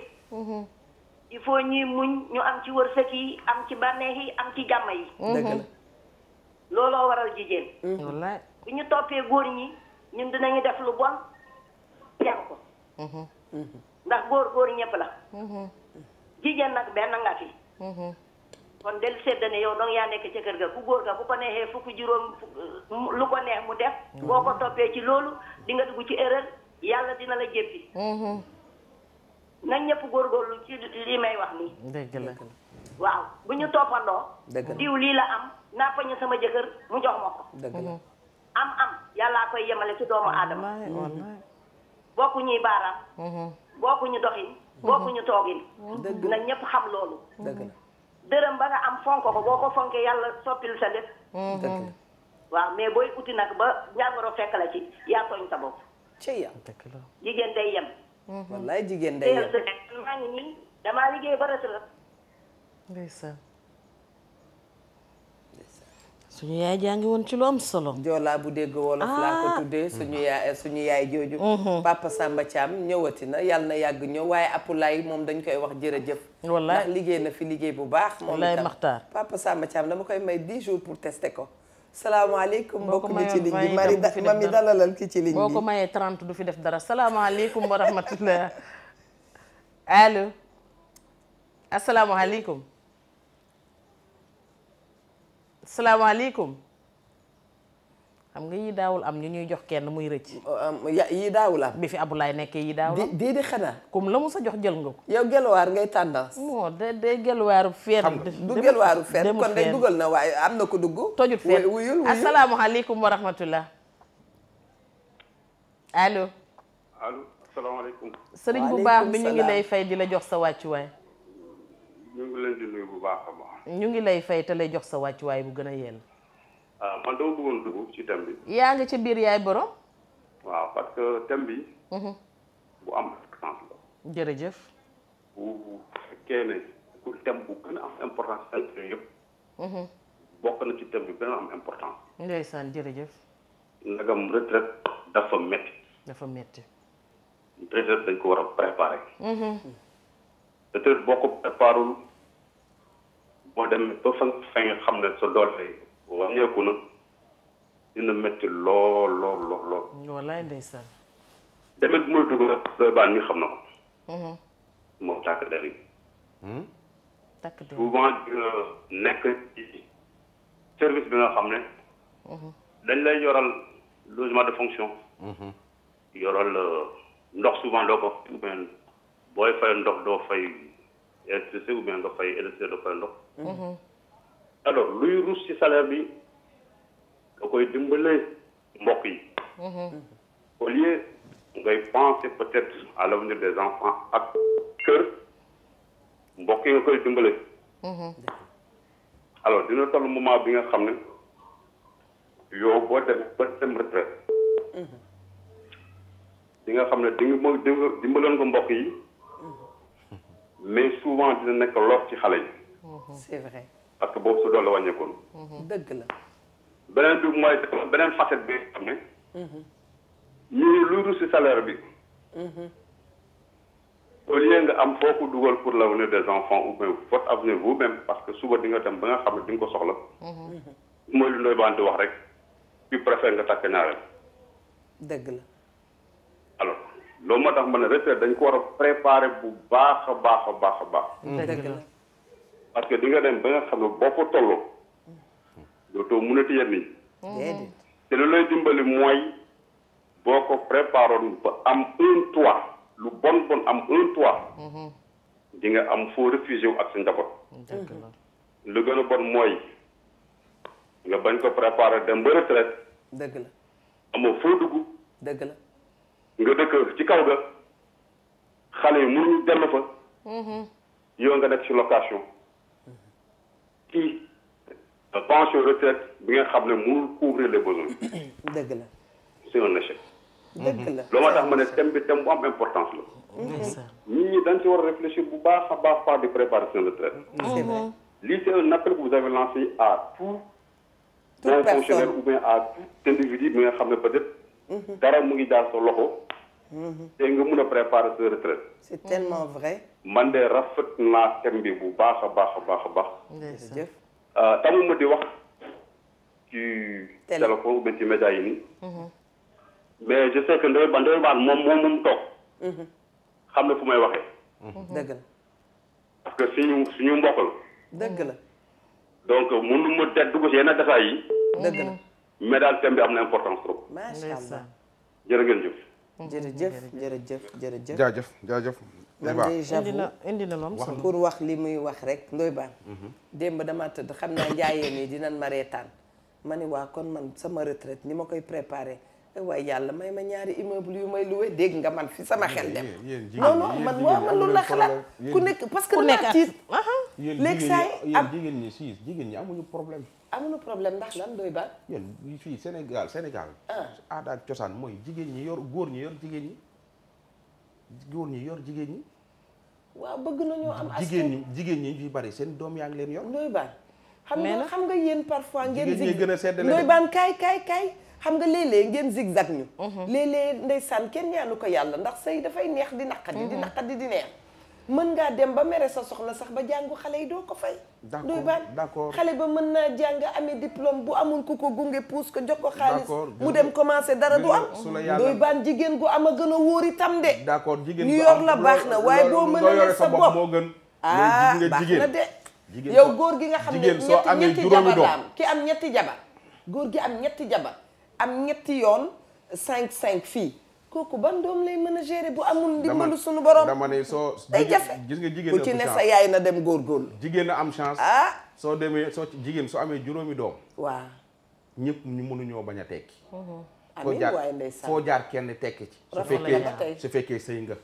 il faut ñuy muñ ñu am ci wërsëg yi am ci bànneex yi am ci jàmm yi dëgg la looloo waral jigéen wallaay bu ñu toppee góor ñi ñun dinañu def lu bon yàq ko ndax góor ñëpp la jigéen nag benn nga fi kon del sedd ne yow dong yaa nekk ca kër ga ku góor ga bu ko neexee fukki juróom lu ko neex mu def boo ko toppee ci loolu di nga dugg ci erreur yàlla dina la jéppi na ñëpp góorgóorlu ci li may wax nii dëgg la waaw bu ñu toppandoo diw lii la am naa fañu sama jëkkër mu jox ma ko am yàllaa koy yemale ci doomu aadama bokku ñuy baaraam bokku ñu doxin bokku ñu toogin na ñëpp xam loolu dërëm ba nga am fonk ko boo ko fonkee yàlla soppil sa lépp waaw mais booy uti nag ba jàngoro fekk la ci yaa tooñ sa bopp jigéen day yem wallaay jigéen day yem maa ngi nii damaa liggéey ba retraite ndeysaan suñu yaay jàngi woon ci lu am solo joolaa bu dégg wolof laa ko tuddee suñu yaay jooju Papa Samba Thiam ñëwati na yàlla na yàgg ñëw waaye Apulaay moom dañ koy wax jërëjëf wallaay ndax liggéey na fi liggéey bu baax moom wallaay itam Maxtaar Papa Samba Thiam dama koy may 10 jours pour tester ko salaamaaleykum mbokk mi ci ligne bi mami dalalal ki ci ligne bi boo ko mayee 30 du fi def dara salaamaaleykum wa rahmatullah allo asalaamaaleykum salaamaaleykum xam nga yi daawul am ñu ñuy jox kenn muy rëcc yi daawul am bi fi Abdoulaye nekkee yi daawul am di xanaa comme la mu sa jox jël nga ko yow gelwaar ngay tendance non de gelwaaru feet du gelwaaru feet kon de dugal na waaye am na ko dugg tojut feet wuyul asalaamaaleykum wa rahmatullah allo. allo asalaamaaleykum. sëriñ bu baax bi ñu ngi lay fay di la jox sa wàccuwaay. ñu ngi leen di nuyu bu baax a baax. ñu ngi lay fay te lay jox sa wàccuwaay bu gën a yell. man dama bëggoon dugg ci thème bi. yaa nga ca biir yaay borom. waaw parce que thème bi. bu am importance la. jërëjëf. bu fekkee ne ku thème bu gën a am importance ci yëpp. bokk na ci thème bi gën a am importance. ndeysaan jërëjëf. ndagam retraite dafa métti. dafa métti. retraite dañ ko war a préparer. retraite boo ko préparul boo demee ba fa nga xam ne sa doole wàññeeku na dina métti lool lool lool lool. wallaay ndeysaan. demet bu muy dugg rek doy baan mi xam na ko. moom tàkk der yi. takk der souvent nekk ci service bi nga xam ne. dañ lay yoral logement de fonction. yoral ndox souvent doo ko ou bien booy fay ndox doo fay électricité ou bien nga fay électricité doo fay ndox. alors luy ruus ci salaire bi da koy dimbalee mbokk yi. au lieu ngay penser peut-être à l'avenir des enfants ak kër mbokk yi nga koy dimbale. alors dina toll moment bi nga xam ne yow boo dem retraite di nga xam ne dimbaloon nga mbokk yi mais souvent dina nekk lor ci xale yi. c'est vrai. parce que boobu su doole wàññeekoon. dëgg la. beneen bi mooy beneen facette bi nga xam ne. ñii luy ruus ci salaire bi. au lieu nga am foo ko dugal pour l'avenir des enfants ou bien votre avenir vous-même parce que suba di nga dem ba nga xam ne di nga ko soxla. mooy lu Ndoye Bane di wax rek. tu préfères nga takk ñaareel. dëgg la. alors loolu moo tax ma ne retraite dañ ko war a préparer bu baax a baax a baax a baax. dëgg la. parce que di nga dem ba nga xam ne boo ko tolloo. dootoo mënati yenn yi. déedéet. te lu lay dimbali mooy boo ko préparoon ba am un toit lu bon am un toit. di nga am foo réfugié wu ak sa njaboot. lu gën a bon mooy nga bañ ko préparer dem ba retraite. dëgg la. amoo foo dugg. dëgg la. nga dëkk ci kaw ga xale yi mënuñu dellu fa. yow nga nekk ci location. kii pension retraite bi nga xam ne mënul couvrir les besoins. dëgg la. c'est un échec. dëgg la. loolu moo tax ma ne thème bi thème bu am importance la. nit ñi dañ ci war a réfléchir bu baax a baax par di préparer seen retraite. c'est vrai. lii c'est un appel que vous avez lancé à tout fonctionnaire ou bien à tout individu bi nga xam ne peut-être. dara mu ngi jaar sa loxo. te nga mun a préparer sa retraite. c'est tellement vrai. man de rafet naa thème bi bu baax a baax a baax a baax. jërëjëf. tamuma di wax ci téléphone ou bien ci média yi nii. mais je sais que Ndoye Bane moom toog. xam na fu may waxee. dëgg la. parce que suñu mbokk la. dëgg la. donc mënu ma teg dugg ci yenn détails yi. dëgg la. mais daal thème bi am na importance trop. macha allah. jërë ngeen jëf. jërëjëf. jaajëf. man de j'avoue indi na loom pour wax li muy wax rek Ndoye Bane. démb dama tëdd xam naa njaayeen yi dinañ ma reetaan ma ni waa kon man sama retraite ni ma koy préparé waaye yàlla may ma ñaari immeuble yu may loué dégg nga man fi sama xel dem. non man loolu la xalaat ku nekk parce que dama tiit. léegi saa yi am jigéen ñi amuñu problème. amuñu problème ndax lan Ndoye Bane. yéen fii Sénégal. aada ak cosaan mooy jigéen ñi yor góor ñi yor jigéen ñi. góor ñi yor jigéen ñi. waaw bëgg nañoo am. jigéen ñi fi bari seen doom yaa ngi leen yor. Ndoye Bane xam nga yéen parfois ngeen. jigéen ñi gën a seddale Ndoye Bane kaay xam nga léeg-léeg ngeen zigzag ñu. léeg-léeg ndeysaan kenn ñaanu ko yàlla ndax sëy dafay neex di naqadi di neex. mën ngaa dem ba mere sa soxna sax ba jàngu xale yi doo ko fay. Ndoye Bane xale ba mën naa jàng amee diplôme bu amul ku ko gunge puus ko jox ko xaalis. mu dem commencer dara du am. Ndoye Bane jigéen gu am a gën a wóor itam de. d'accord jigéen ñu yor la baax na waaye boo mënalee sa bopp moo gën. baax na de. yow góor gi nga xam ne ñetti jabar la am ki am ñetti jabar. góor gi am ñetti jabar am ñetti yoon 5 fii. kooku ban doom lay mën a gérer bu amul ndimbalu suñu borom. dama ne soo day jafe gis nga jigéen ku ci ne sa yaay na dem góorgóorlu. jigéen a am chance. jigéen soo amee juróomi doom. waaw. ñëpp ñu mënuñoo bañ a tekki. foo jaar kenn tekki ci su fekkee sëy nga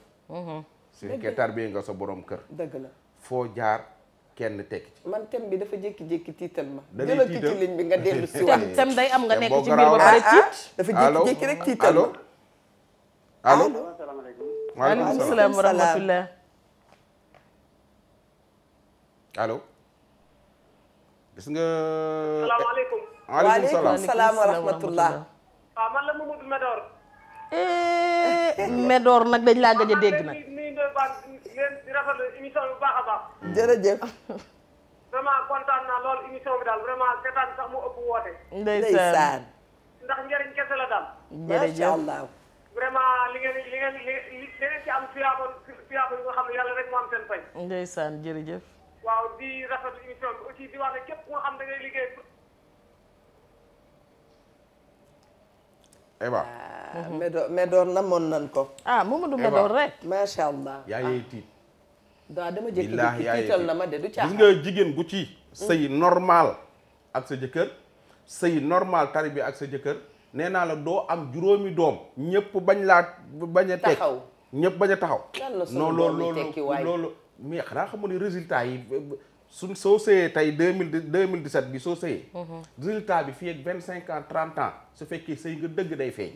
su fekkee tarbiyee nga sa borom kër dëgg la foo jaar kenn tekki ci man thème bi dafa jékki-jékki tiital ma jëlal ki ci ligne bi nga dellu si waat thème day am nga nekk ci biir ba pare tiit dafa jékki-jékki rek tiital ma allo waaleykum salaam wa rahmatullah allo gis nga salaamaaleykum waaleykum salaam wa rahmatullah waaw man la Mamadou Médor Médor nag dañ laa gëj a dégg nag nii ndoy baan leen di rafetlu émission bi baax a baax jërëjëf vraiment kontaan naa lool émission bi daal vraiment seetaan sax mu ëpp woote ndeysaan ndax njëriñ kese la daal macha allah vraiment li ngeen ci am fiyaaba yu nga xam ne yàlla rek moo am seen fay ndeysaan jërëjëf waaw di rafetlu émission bi aussi di wax ne képp ku nga xam da ngay liggéey Eva Médor namoon nan ko Mamadou Médor rek macha allah yaa yey tiit dama jékki-jékki tiital na ma de du caaxaan gis nga jigéen gu ci sëy normal ak sa jëkkër sëy normal tari bi ak sa jëkkër nee naa la doo am juróomi doom ñëpp bañ a teg ñëpp bañ a taxaw non loolu mais xanaa xamu ne résultat yi soo sëyee tey 2017 bi soo sëyee résultat bi fii ak 25 ans 30 ans su fekkee sëy nga dëgg day feeñ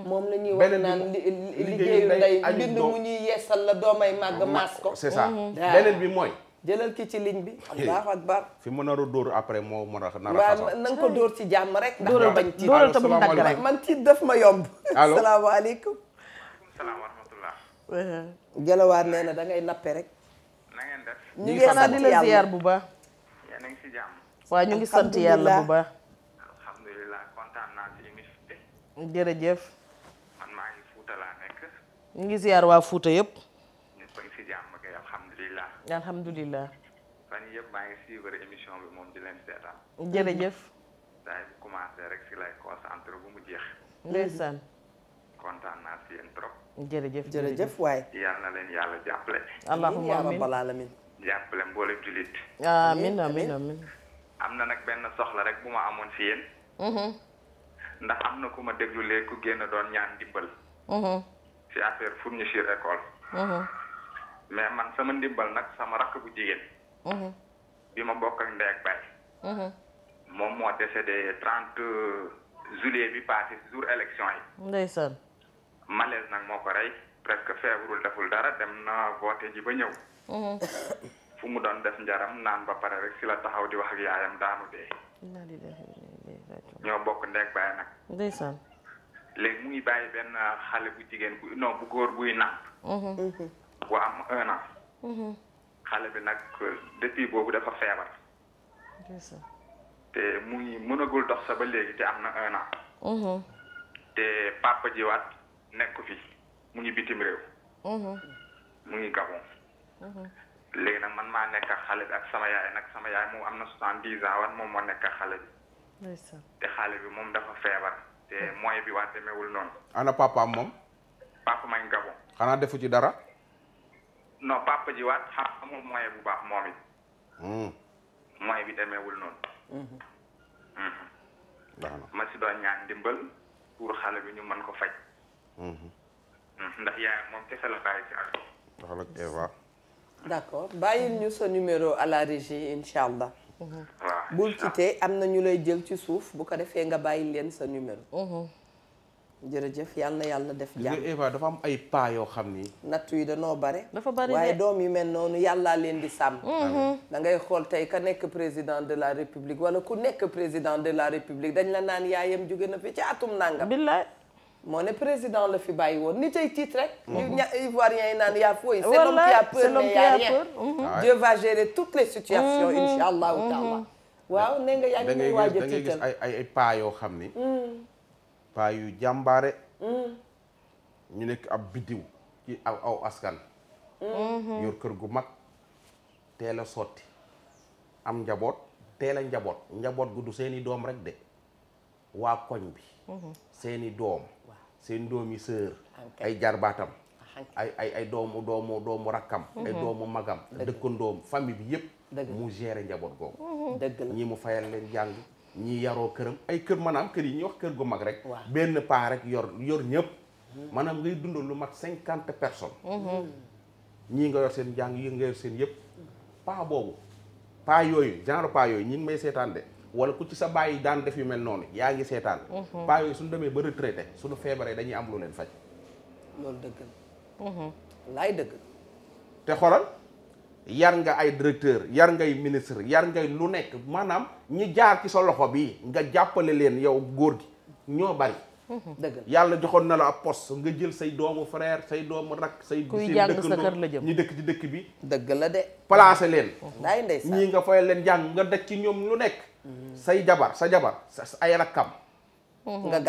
moom la ñuy wax naan liggéeyu ndey mbind mu ñuy yeesal la doomay màgg maas ko c'est ça beneen bi mooy jëlal ki ci ligne bi allahu akbar fi mu nar a dóor après moo mën a nar a waaw na nga ko dóor ci jàmm rek ndax ma bañ tiit dóoral tam dagg rek man tiit daf ma yomb salaamaaleykum salaam wa rahmatullah jëlawaat nee na da ngay nappe rek na ngeen def ñu ngi sant di la ziar bu baax yéen a ngi si jàmm waaw ñu ngi sant yàlla bu baax alhamdulilah kontaan naa si émission bi jërëjëf man maa ngi Fuuta laa nekk ñu ngi ziar waa Fuuta yëpp ñëpp a ngi si jàmm kay alhamdulilah alhamdulilah fan yëpp maa ngi suivre émission bi moom di leen seetaan jërëjëf daay bu commencé rek si lay concentré bu mu jeex ndeysaan kontaan naa si yéen trop jërëjëf waay yal na leen yàlla jàppale allahumma yaa rabbal alamin jàppale mboolem julit amin amin amin am na nag benn soxla rek bu ma amoon si yéen ndax am na ku ma déglu léegi ku génn doon ñaan ndimbal si affaire fourniture école mais man sama ndimbal nag sama rakk bu jigéen bi ma bokk ak ndey ak baay moom moo décédé 30 juillet bi passé jour élection yi ndeysaan malaise nag moo ko rey presque feebarul deful dara dem na voté ji ba ñëw fu mu doon def njaram naan ba pare rek si la taxaw di wax ak yaayam daanu dee ñoo bokk ndey ak baay nag ndeysaan léegi mu ngi bàyyi benn xale bu jigéen bu non bu góor buy nàmp bu am 1 an xale bi nag depuis boobu dafa feebar te mu ngi mënagul dox sa ba léegi te am na 1 an te papa jiwaat nekk fi mu ngi bitim réew mu ngi Gabon léegi nag man maa nekk ak xale bi ak sama yaay nag sama yaay moom am na 70 ans wan moom moo nekk ak xale bi te xale bi moom dafa feebar te moyen bi waat demeewul noonu ana papaam moom papa ma ngi Gabon xanaa defu ci dara non papa ji waat xam amul moyen bu baax moom it moyen bi demeewul noonu ma si doon ñaan ndimbal pour xale bi ñu mën ko faj ndax yaay moom kese la bàyyi ci ak wax la Eva d'accord bàyyil ñu sa numéro à la régie incha allah waaw bul quitté am na ñu lay jël ci suuf bu ko defee nga bàyyi leen sa numéro jërëjëf yàlla na def jàmm Eva dafa am ay pas yoo xam ni nattu yi danoo bare dafa bari waaye doom yu mel noonu yàllaa leen di sàmm da ngay xool tey ka nekk président de la république wala ku nekk président de la république dañ la naan yaayam jóge na fi ci atum nangam billaay moo ne président la fi bàyyi woon ni tey tiit rek ivoiriens yi naan yaa fooy c'est l'homme qui a peur mais y a rien Dieu va gérer toutes les situations incha allahu taala waaw ne nga yaa ngi may waaj a tiital da ngay gis ay pas yoo xam ni pas yu jàmbaare ñu nekk ab biddiw ci aw askan yor kër gu mag teel a sotti am njaboot teel a njaboot gu du seeni doom rek de waa koñ bi seeni doom seen doomi sœur ay jarbaatam ay doomu rakkam ay doomu magam dëkkandoom famille bi yëpp mu gérer njaboot googu dëgg la ñi mu fayal leen jàng ñi yaroo këram ay kër maanaam kër yi ñuy wax kër gu mag rek benn paa rek yor ñëpp maanaam ngay dundal lu mat 50 personnes ñii nga yor seen jàng yi nga yor seen yëpp paa boobu paa yooyu genre paa yooyu ñi ngi may seetaan de wala ku ci sa bàyyi daan def yu mel noonu yaa ngi seetaan paa yooyu suñu demee ba retraité suñu feebaree dañuy am lu leen faj loolu dëgg laay dëgg te xoolal yar nga ay directeur yar ngay ministre yar ngay lu nekk maanaam ñi jaar ci sa loxo bi nga jàppale leen yow góor gi ñoo bari dëgg yàlla joxoon na la ab poste nga jël say doomu frère say doomu rak say kuy jàng sa kër la jëm ñi dëkk ci dëkk bi dëgg la de placé leen laay ndeysaan ñii nga fayal leen jàng nga daj ci ñoom lu nekk say jabar sa ay rakkam nga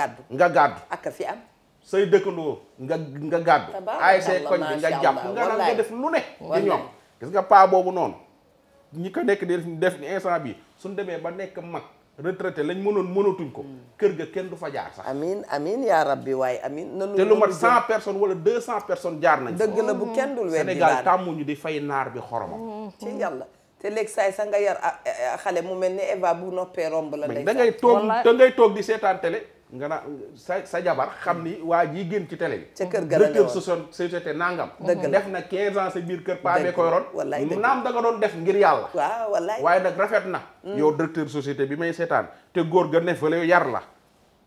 gàddu ak fi am say dëkkandoo nga gàddu ay say koñ bi nga jàpp nga naan nga def lu nekk ci ñoom gis nga paa boobu noonu ñi ko nekk di def ni instant bi suñ demee ba nekk mag retraité lañ mënatuñ ko kër ga kenn du fa jaar sax amiin yaa rabbi waaye amiin te lu mat 100 personnes wala 200 personnes jaar nañ dëgg la bu kenn dul weddi Sénégal tàmmuñu di fay naar bi xoromam ci yàlla te léegi saay sa nga yar xale mu mel ni Eva bu noppee romb la da ngay toog di seetaan télé nga naa sa jabar xam ni waa ji génn ci télé bi ca kër ga la ne woon société nangam dëgg def na 15 ans sa biir kër paa bee koy ron naam da nga doon def ngir yàlla waaw wallaay waaye nag rafet na yow directeur société bi may seetaan te góor ga ne fa la yar la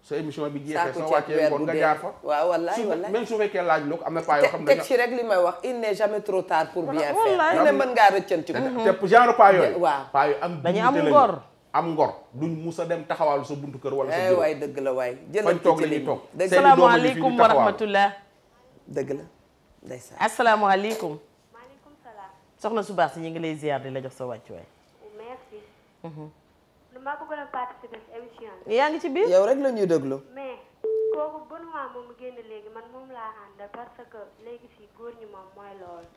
sa émission bi jeexee soo wàccee ngoon nga jaar fa waaw wallaay même su fekkee laaj lu ko am na paa yoo xam ne teg ci rek li may wax il n'est jamais trop tard pour bien faire ne mën ngaa rëccanti te genre paa yooyu waaw paa yu am dañu am ngor am ngor duñ mus a dem taxawaalu sa buntu kër wala sa bureau waay dëgg la waay fañ toog la ñuy toog asalaamaaleykum wa rahmatullah dëgg la ndeysaan asalaamaaleykum maaleykum salaam soxna su baax si ñu ngi lay ziar di la jox sa wàccuwaay merci lu ma bëggoon a participer ci émission bi yaa ngi ci biir yow rek la ñuy déglu mais kooku Benoît moom génn léegi man moom laa àndal parce que léegi fii góor ñi moom mooy loolu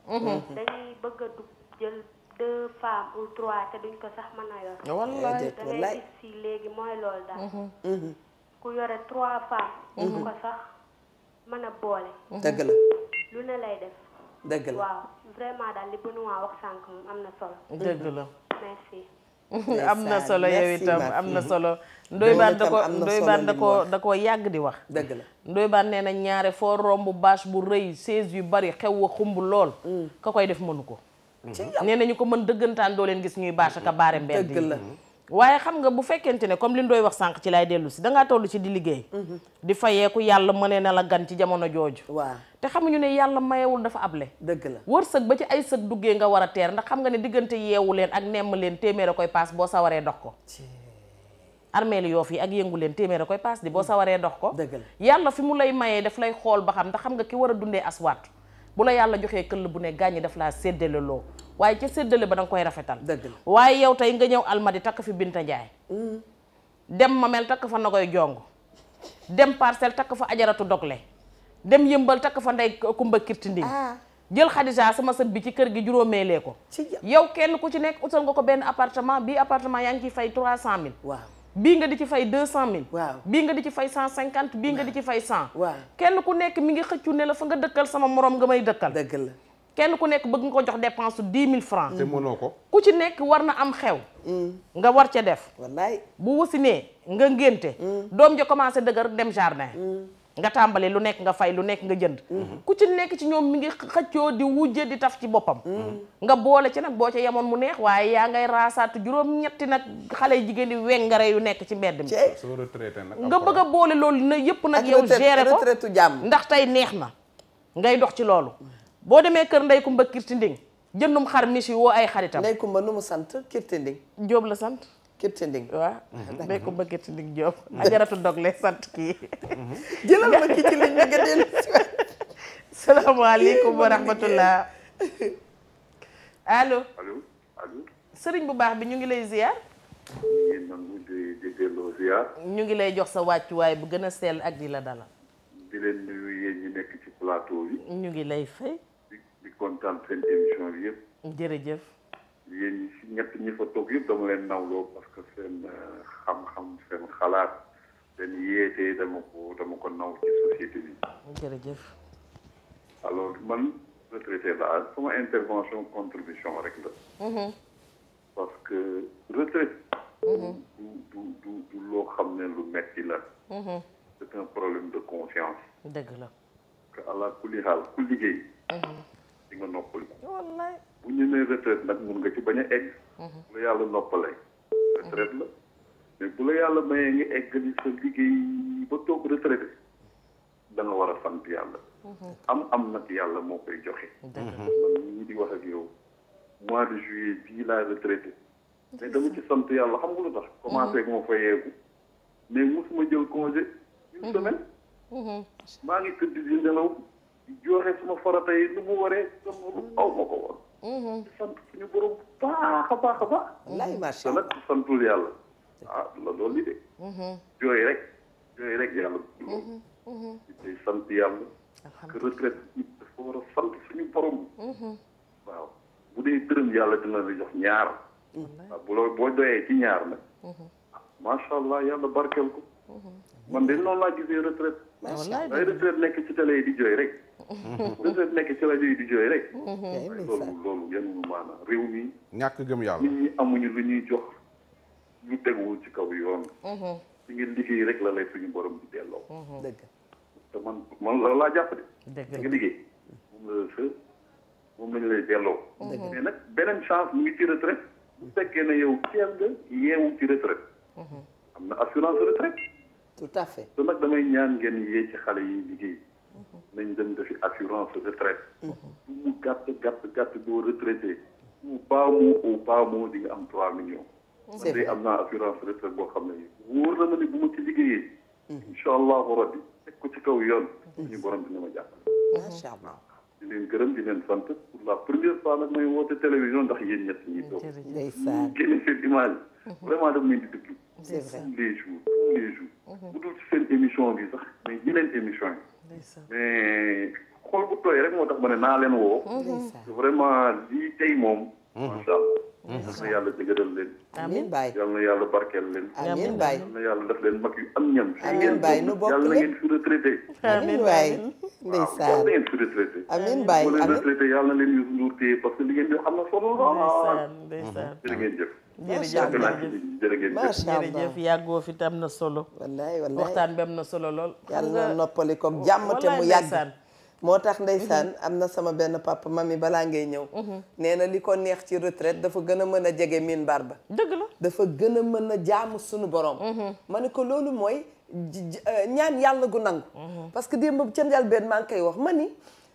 dañuy bëgg a dugg jël 2 femmes ou 3 te duñ ko sax mën a yor. wallaay da ngay gis si léegi mooy loolu daal. ku yore 3 femmes. du ko sax mën a boole. dëgg la. lu ne lay def. dëgg la waaw vraiment daal li Benoît wax sànq moom am na solo. dëgg la. merci. am na solo yow itam am na solo. Ndoye Bane da ko yàgg di wax. dëgg la Ndoye Bane nee na ñaare foo romb bâche bu rëy chaise yu bari xew wa xumb lool. ka koy def mënu ko. nee nañu ko mën dëggantaan doo leen gis ñuy bâche ka baare mbedd dëgg la waaye xam nga bu fekkente ne comme li Ndoye wax sànq ci laay dellu si dangaa toll ci di liggéey. di fayeeku yàlla mënee na la gan ci jamono jooju. waaw te xamuñu ne yàlla mayewul dafa able. dëgg la wërsëg ba ci ay sëg duggee nga war a teer ndax xam nga ne diggante yeewu leen ak nemm leen téeméer a koy paas boo sawaree dox ko. armeel Yoff yi ak yëngu leen téeméer a koy paas di boo sawaree dox ko. dëgg la yàlla fi mu lay mayee daf lay xool ba xam ndax xam nga ki war a dundee aswaatu bu la yàlla joxee këll bu ne gàññi daf laa séddale loo waaye ca séddale ba da nga koy rafetal. dëgg la waaye yow tey nga ñëw almadi takk fi Binta Njaay dem Mamel takk fa na koy jong dem Parcelles takk fa ajaratu dogle dem yëmbal takk fa ndey kumba kirtinding jël Xadija sama sët bi ci kër gi juróomeelee ko yow kenn ku ci nekk utal nga ko benn appartement bii appartement yaa ngi ciy fay 300000 waaw bii nga di ci fay 200000 waaw bii nga di ci fay 150 bii nga di ci fay 100 waaw kenn ku nekk mi ngi xëccu ne la fa nga dëkkal sama morom nga may dëkkal dëgg la kenn ku nekk bëgg nga ko jox dépense su 10 000 francs te mënoo ko ku ci nekk war na am xew nga war ca def wallaay bu wasinee nga ngénte doom ja commencé dëgër dem jardin nga tàmbali lu nekk nga fay lu nekk nga jënd ku ci nekk ci ñoom mi ngi xëccoo di wujje di taf ci boppam nga boole ci nag boo ca yemoon mu neex waaye yaa ngay raasaatu juróom-ñetti nag xale yu jigéen di wengare yu nekk ci mbedd mi soo retraité nag nga bëgg a boole loolu na yëpp nag yow gérer ko retraitu jàmm ndax tey neex na ngay dox ci loolu boo demee kër Ndey Kumba Kirtinding jëndum xar misi woo ay xaritam Ndey Kumba nu mu sant Kirtinding Jóob la sant Kirtinding waaw Ndey Kumba Kirtinding Jóob ajaratu dogle sant kii jëlal ma kii ci liñ bi nga dellu salaamaaleykum wa rahmatullah allo allo sëriñ bu baax bi ñu ngi lay ziar ñu ngi nangu di delloo ziar ñu ngi lay jox sa wàccuwaay bu gën a sell ak di la dalal di leen nuyu yéen ñi nekk ci plateau bi ñu ngi lay fay di kontaan seen émission bi yëpp jërëjëf yéen ñi si ñett ñi fa toog yëpp dama leen nawloo parce que seen xam-xam seen xalaat seen yéete dama ko naw ci société bi jërëjëf alors man retraité la sama intervention contribution rek la parce que retraite du loo xam ne lu metti la. c'est un problème de conscience. dëgg la. que allah kulli xaal ku liggéey. di nga noppali. wallaay. bu ñu nee retraite nag mun nga ci bañ a egg. bu la yàlla noppalee. retraite la mais bu la yàlla mayee nga egg ni sa liggéey ba toog retraité da nga war a sant yàlla. am nag yàlla moo koy joxe. man ñi di wax ak yow mois de juillet bii laa retraité. mais dama ci sant yàlla xam nga lu tax. commencé ak ma fa yeegu mais mosuma jël congé une semaine. maa ngi tëdd di nelaw di joxe suma farata yi nu mu waree sama aw ma ko woon. di sant suñu borom bu baax a baax a baax. wallaay macha allah te nag santul yàlla. la loolu li de. jooy rek yàlla. di sant yàlla. que retraite bi dafa war a sant suñu borom. waaw bu dee dërëm yàlla dina la jox ñaar. waaw boo doyee ci ñaar nag. macha allah yàlla barkeel ko. man de noonu laa gisee retraite. ay retraite nekk ci télé yi di jooy rek. retraite nekk ci rajo yi di jooy rek. loolu yenn maanaam réew mi. ñàkk gëm yàlla. nit ñi amuñu lu ñuy jox lu teguwul ci kaw yoon. ci ngeen liggéey rek la lay suñu borom di delloo. dëgg. te man la laa jàpp de. dëgg nga liggéey moom lañu lay delloo. mais nag beneen chance mu ngi ci retraite. bu fekkee ne yow teel nga yeewu ci retraite. am na assurance retraite. tout à fait. te nag damay ñaan ngeen yee ci xale yi liggéey. nañ dem defi assurance retraite. bu mu gàtt doo retraité. au bas mot di nga am 3 millions. c'est vrai am naa assurance retraite boo xam ne wóor na ma ne bu ma ci liggéeyee. incha allahu rabbi teg ko ci kaw yoon. suñu borom dina ma jàppale. macha allah. di leen gërëm di leen sant pour la première fois nag may woote télévision ndax yéen ñett ñi toog. ndeysaan. génne seen image. vraiment daf may di déglu. c'est vrai tous les jours. bu dul ci seen émission bi sax mais yeneen émission yi. mais xol bu tooy rek moo tax ma ne naa leen woo. vraiment lii tey moom. macha allah. yal na yàlla dëgëral leen. amiin baay. yal na yàlla barkeel leen. amiin baay. yal na yàlla def leen mag yu am ñam. amiin baay nu bokk yàlla na ngeen fi retraité. amiin waay. ndeysaan yàlla na ngeen fi retraité. amiin baay bu leen retraité yàlla na leen Youssou Ndour téye parce que li ngeen di xam na solo lool. ndeysaan jërë ngeen jëf. jërëjëf yàggoo fi te am na solo. wallaay waxtaan bi am na solo lool. yàlla na noppali ko jàmm te mu yàgg. moo tax ndeysaan am na sama benn papa mami balaa ngay ñëw. nee na li ko neex ci retraite dafa gën a mën a jege minbar ba. dëgg la dafa gën a mën a jaamu suñu borom. ma ne ko loolu mooy ñaan yàlla gu nangu. parce que démb ca njëlbéen maa ngi koy wax ma ni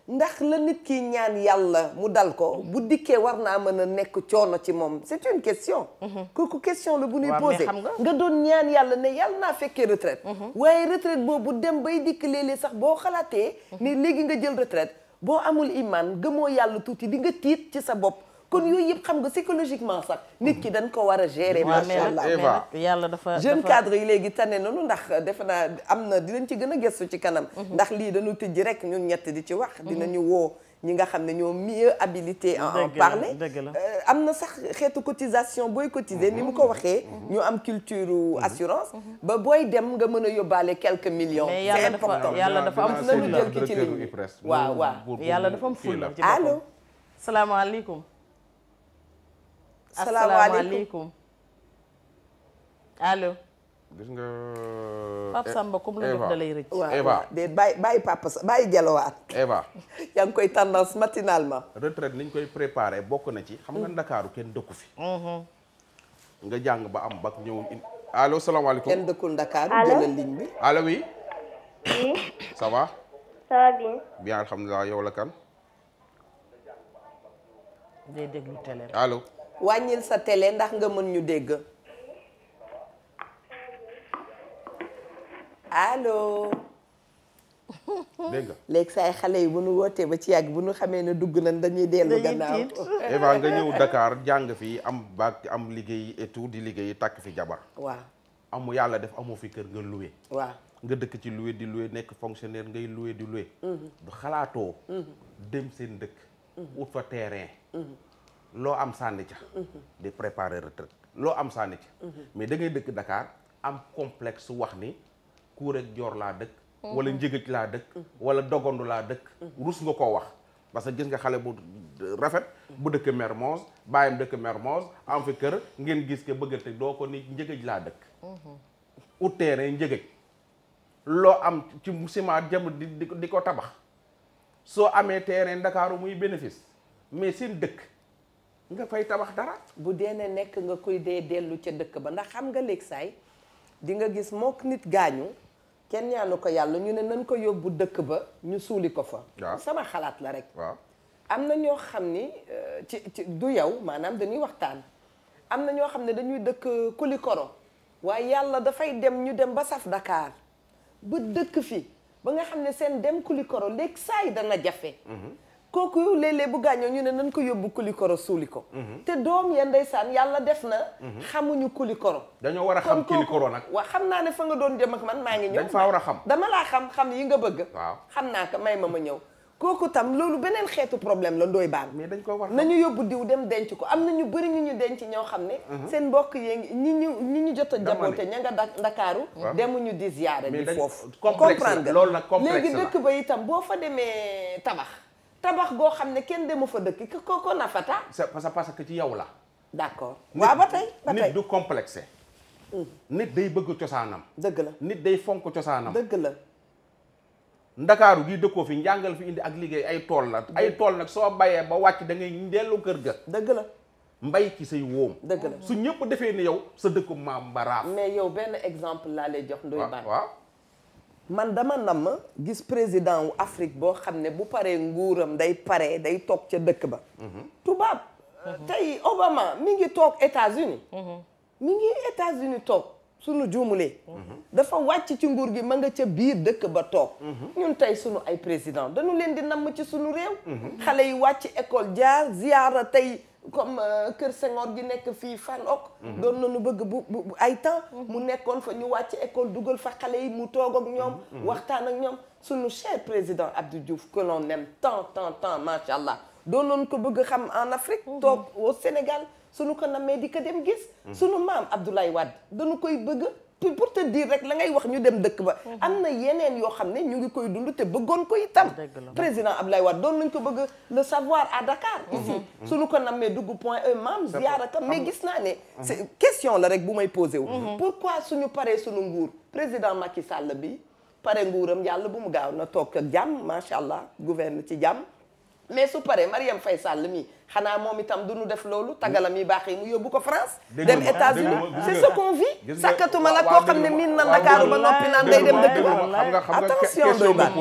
ndax la nit ki ñaan yàlla mu dal ko bu dikkee war naa mën a nekk coono ci moom c'est une question. kooku question la bu ñuy posé nga doon ñaan yàlla ne yàlla naa fekkee retraite. waaye retraite boobu dem bay dikk léeg-léeg sax boo xalaatee ne léegi nga jël retraite boo amul iman gëmoo yàlla tuuti di nga tiit ci sa bopp. kon yooyu yëpp xam nga psychologiquement sax nit ki dañ ko war a gérer. macha allah yàlla dafa jeune cadre yi léegi tane nanu ndax defe naa am na dinañ ci gën a gëstu ci kanam. ndax lii dañu tëjji rek ñun ñett di ci wax. dinañu woo ñi nga xam ne ñoo mieux habilité en parler. am na sax xeetu cotisation booy cotiser ni mu ko waxee. ñu am culture assurance. ba booy dem nga mën a yóbbaale quelques millions. c'est important yàlla dafa am ful la jël ki ci ligne bi waaw yàlla dafa am ful la ci allo. salaamaaleykum. asalaamaaleykum allo. gis nga. Pape Samba comme la def da lay rëcc. Eva de bàyyi Papa bàyyi jalowaat. Eva. yaa ngi koy tendance matinalement. retraite niñ koy préparé bokk na ci. xam nga Ndakaaru kenn dëkku fi. nga jàng ba am bak ñëw allo salaamaaleykum. kenn dëkkul Ndakaaru jëlal ligne bi. allo oui. oui. ça va. ça va bien. bien alhamdulilah yow la kan. day déglu télé. allo. wàññil sa télé ndax nga mën ñu dégg. allo. dégg nga. léegi say xale yi bu nu wootee ba ci yàgg bu nu xamee ne dugg nañ dañuy dellu gannaaw. Eva nga ñëw Dakar jàng fii am bac am liggéey et tout di liggéey takk fi jabar. waaw. amu yàlla def amoo fi kër nga loué. waaw. nga dëkk ci loué di loué nekk fonctionnaire ngay loué di loué. du xalaatoo. dem seen dëkk. ut fa terrain. loo am sànni ca. di préparer retraite loo am sànni ca. mais da ngay dëkk Dakar am complexe wax ni kuur ak joor laa dëkk. wala njëgëj laa dëkk. wala dogondu laa dëkk. rus nga koo wax parce que gis nga xale bu rafet bu dëkk Mermoz bàyyam dëkk Mermoz am fi kër ngeen gis ke bëggante doo ko ni njëgëj laa dëkk ut terrain njëgëj loo am ci ciment jëm di ko tabax soo amee terrain Ndakaaru muy bénéfice mais seen dëkk nga fay tabax dara bu dee ne nekk nga koy dee dellu ca dëkk ba ndax xam nga léegi saay di nga gis mook nit gaañu kenn ñaanu ko yàlla ñu ne nañ ko yóbbu dëkk ba ñu suuli ko fa sama xalaat la rek waaw am na ñoo xam ni ci du yow maanaam dañuy waxtaan am na ñoo xam ne dañuy dëkk Kulikoro waaye yàlla dafay dem ñu dem ba saf Dakar ba dëkk fi ba nga xam ne seen dem Kulikoro léegi saa yi dana jafe kooku léeg-léeg bu gaañoo ñu ne nañ ko yóbbu Kulikoro suuli ko te doom ya ndeysaan yàlla def na xamuñu Kulikoro dañoo war a xam Kulikoro nag waaw xam naa ne fa nga doon jëm ak man maa ngi ñëw dañ faa war a xam dama laa xam yi nga bëgg waaw xam naa ko may ma ñëw kooku tam loolu beneen xeetu problème la ndooy baan mais dañ ko war nañu yóbbu diw dem denc ko am na ñu bëri ñu denc ñoo xam ne seen mbokk yee ngi ñi ñu jot a jaboote ña nga Ndakaaru demuñu di ziyaare di foofu comprendre loolu nag complexe léegi dëkk ba itam boo fa demee tabax goo xam ne kenn demu fa dëkk ko nafata parce que ci yow la d'accord waaw ba tey nit du complexe nit day bëgg cosaanam dëgg la nit day fonk cosaanam dëgg la Ndakaaru gi dëkkoo fi njàngal fi indi ak liggéey ay tool la ay tool nag soo bayee ba wàcc da ngay dellu kër ga dëgg la mbay ci say wóom dëgg la su ñëpp defee ni yow sa dëkku maam baraaf mais yow benn exemple laa lay jox ndoy baan waaw man dama namm gis président wu Afrique boo xam ne bu paree nguuram day toog ca dëkk ba tubaab tey Obama mi ngi toog États-Unis toog sunu juumulee dafa wàcc ci nguur gi ma nga ca biir dëkk ba toog ñun tey sunu ay président dañu leen di namm ci sunu réew xale yi wàcc école jaar ziyaara tey comme Kër Senghor gi nekk fii Fan Ok doon nañu bëgg bu ay temps mu nekkoon fa ñu wàcc école dugal fa xale yi mu toog ak ñoom waxtaan ak ñoom sunu cher président Abdou Diouf que l'on aime tant macha allah doon nañu ko bëgg xam en Afrique toog au Sénégal sunu ko namee di ko dem gis sunu maam Abdoulaye Wade dañu koy bëgg pour te dire rek la ngay wax ñu dem dëkk ba am na yeneen yoo xam ne ñu ngi koy dund te bëggoon ko itam président Abdoulaye Wade doon nañ ko bëgg le savoir à Dakar ici sunu ko namee dugg Point E maam ziyaarata mais gis naa ne c'est question la rek bu may posé wu pourquoi suñu paree sunu nguur président Macky Sall bi pare nguuram yàlla bu mu gaaw na toog ak jàmm macha allah gouverne ci jàmm mais su paree Marième Faye Sall mi xanaa moom itam du ñu def loolu tagalam yi baax yi mu yóbbu ko France dem États-Unis c'est ce qu'on vit sàkkatuma la koo xam ne miin na Ndakaaru ba noppi naan day dem dëkk ba attention doy baax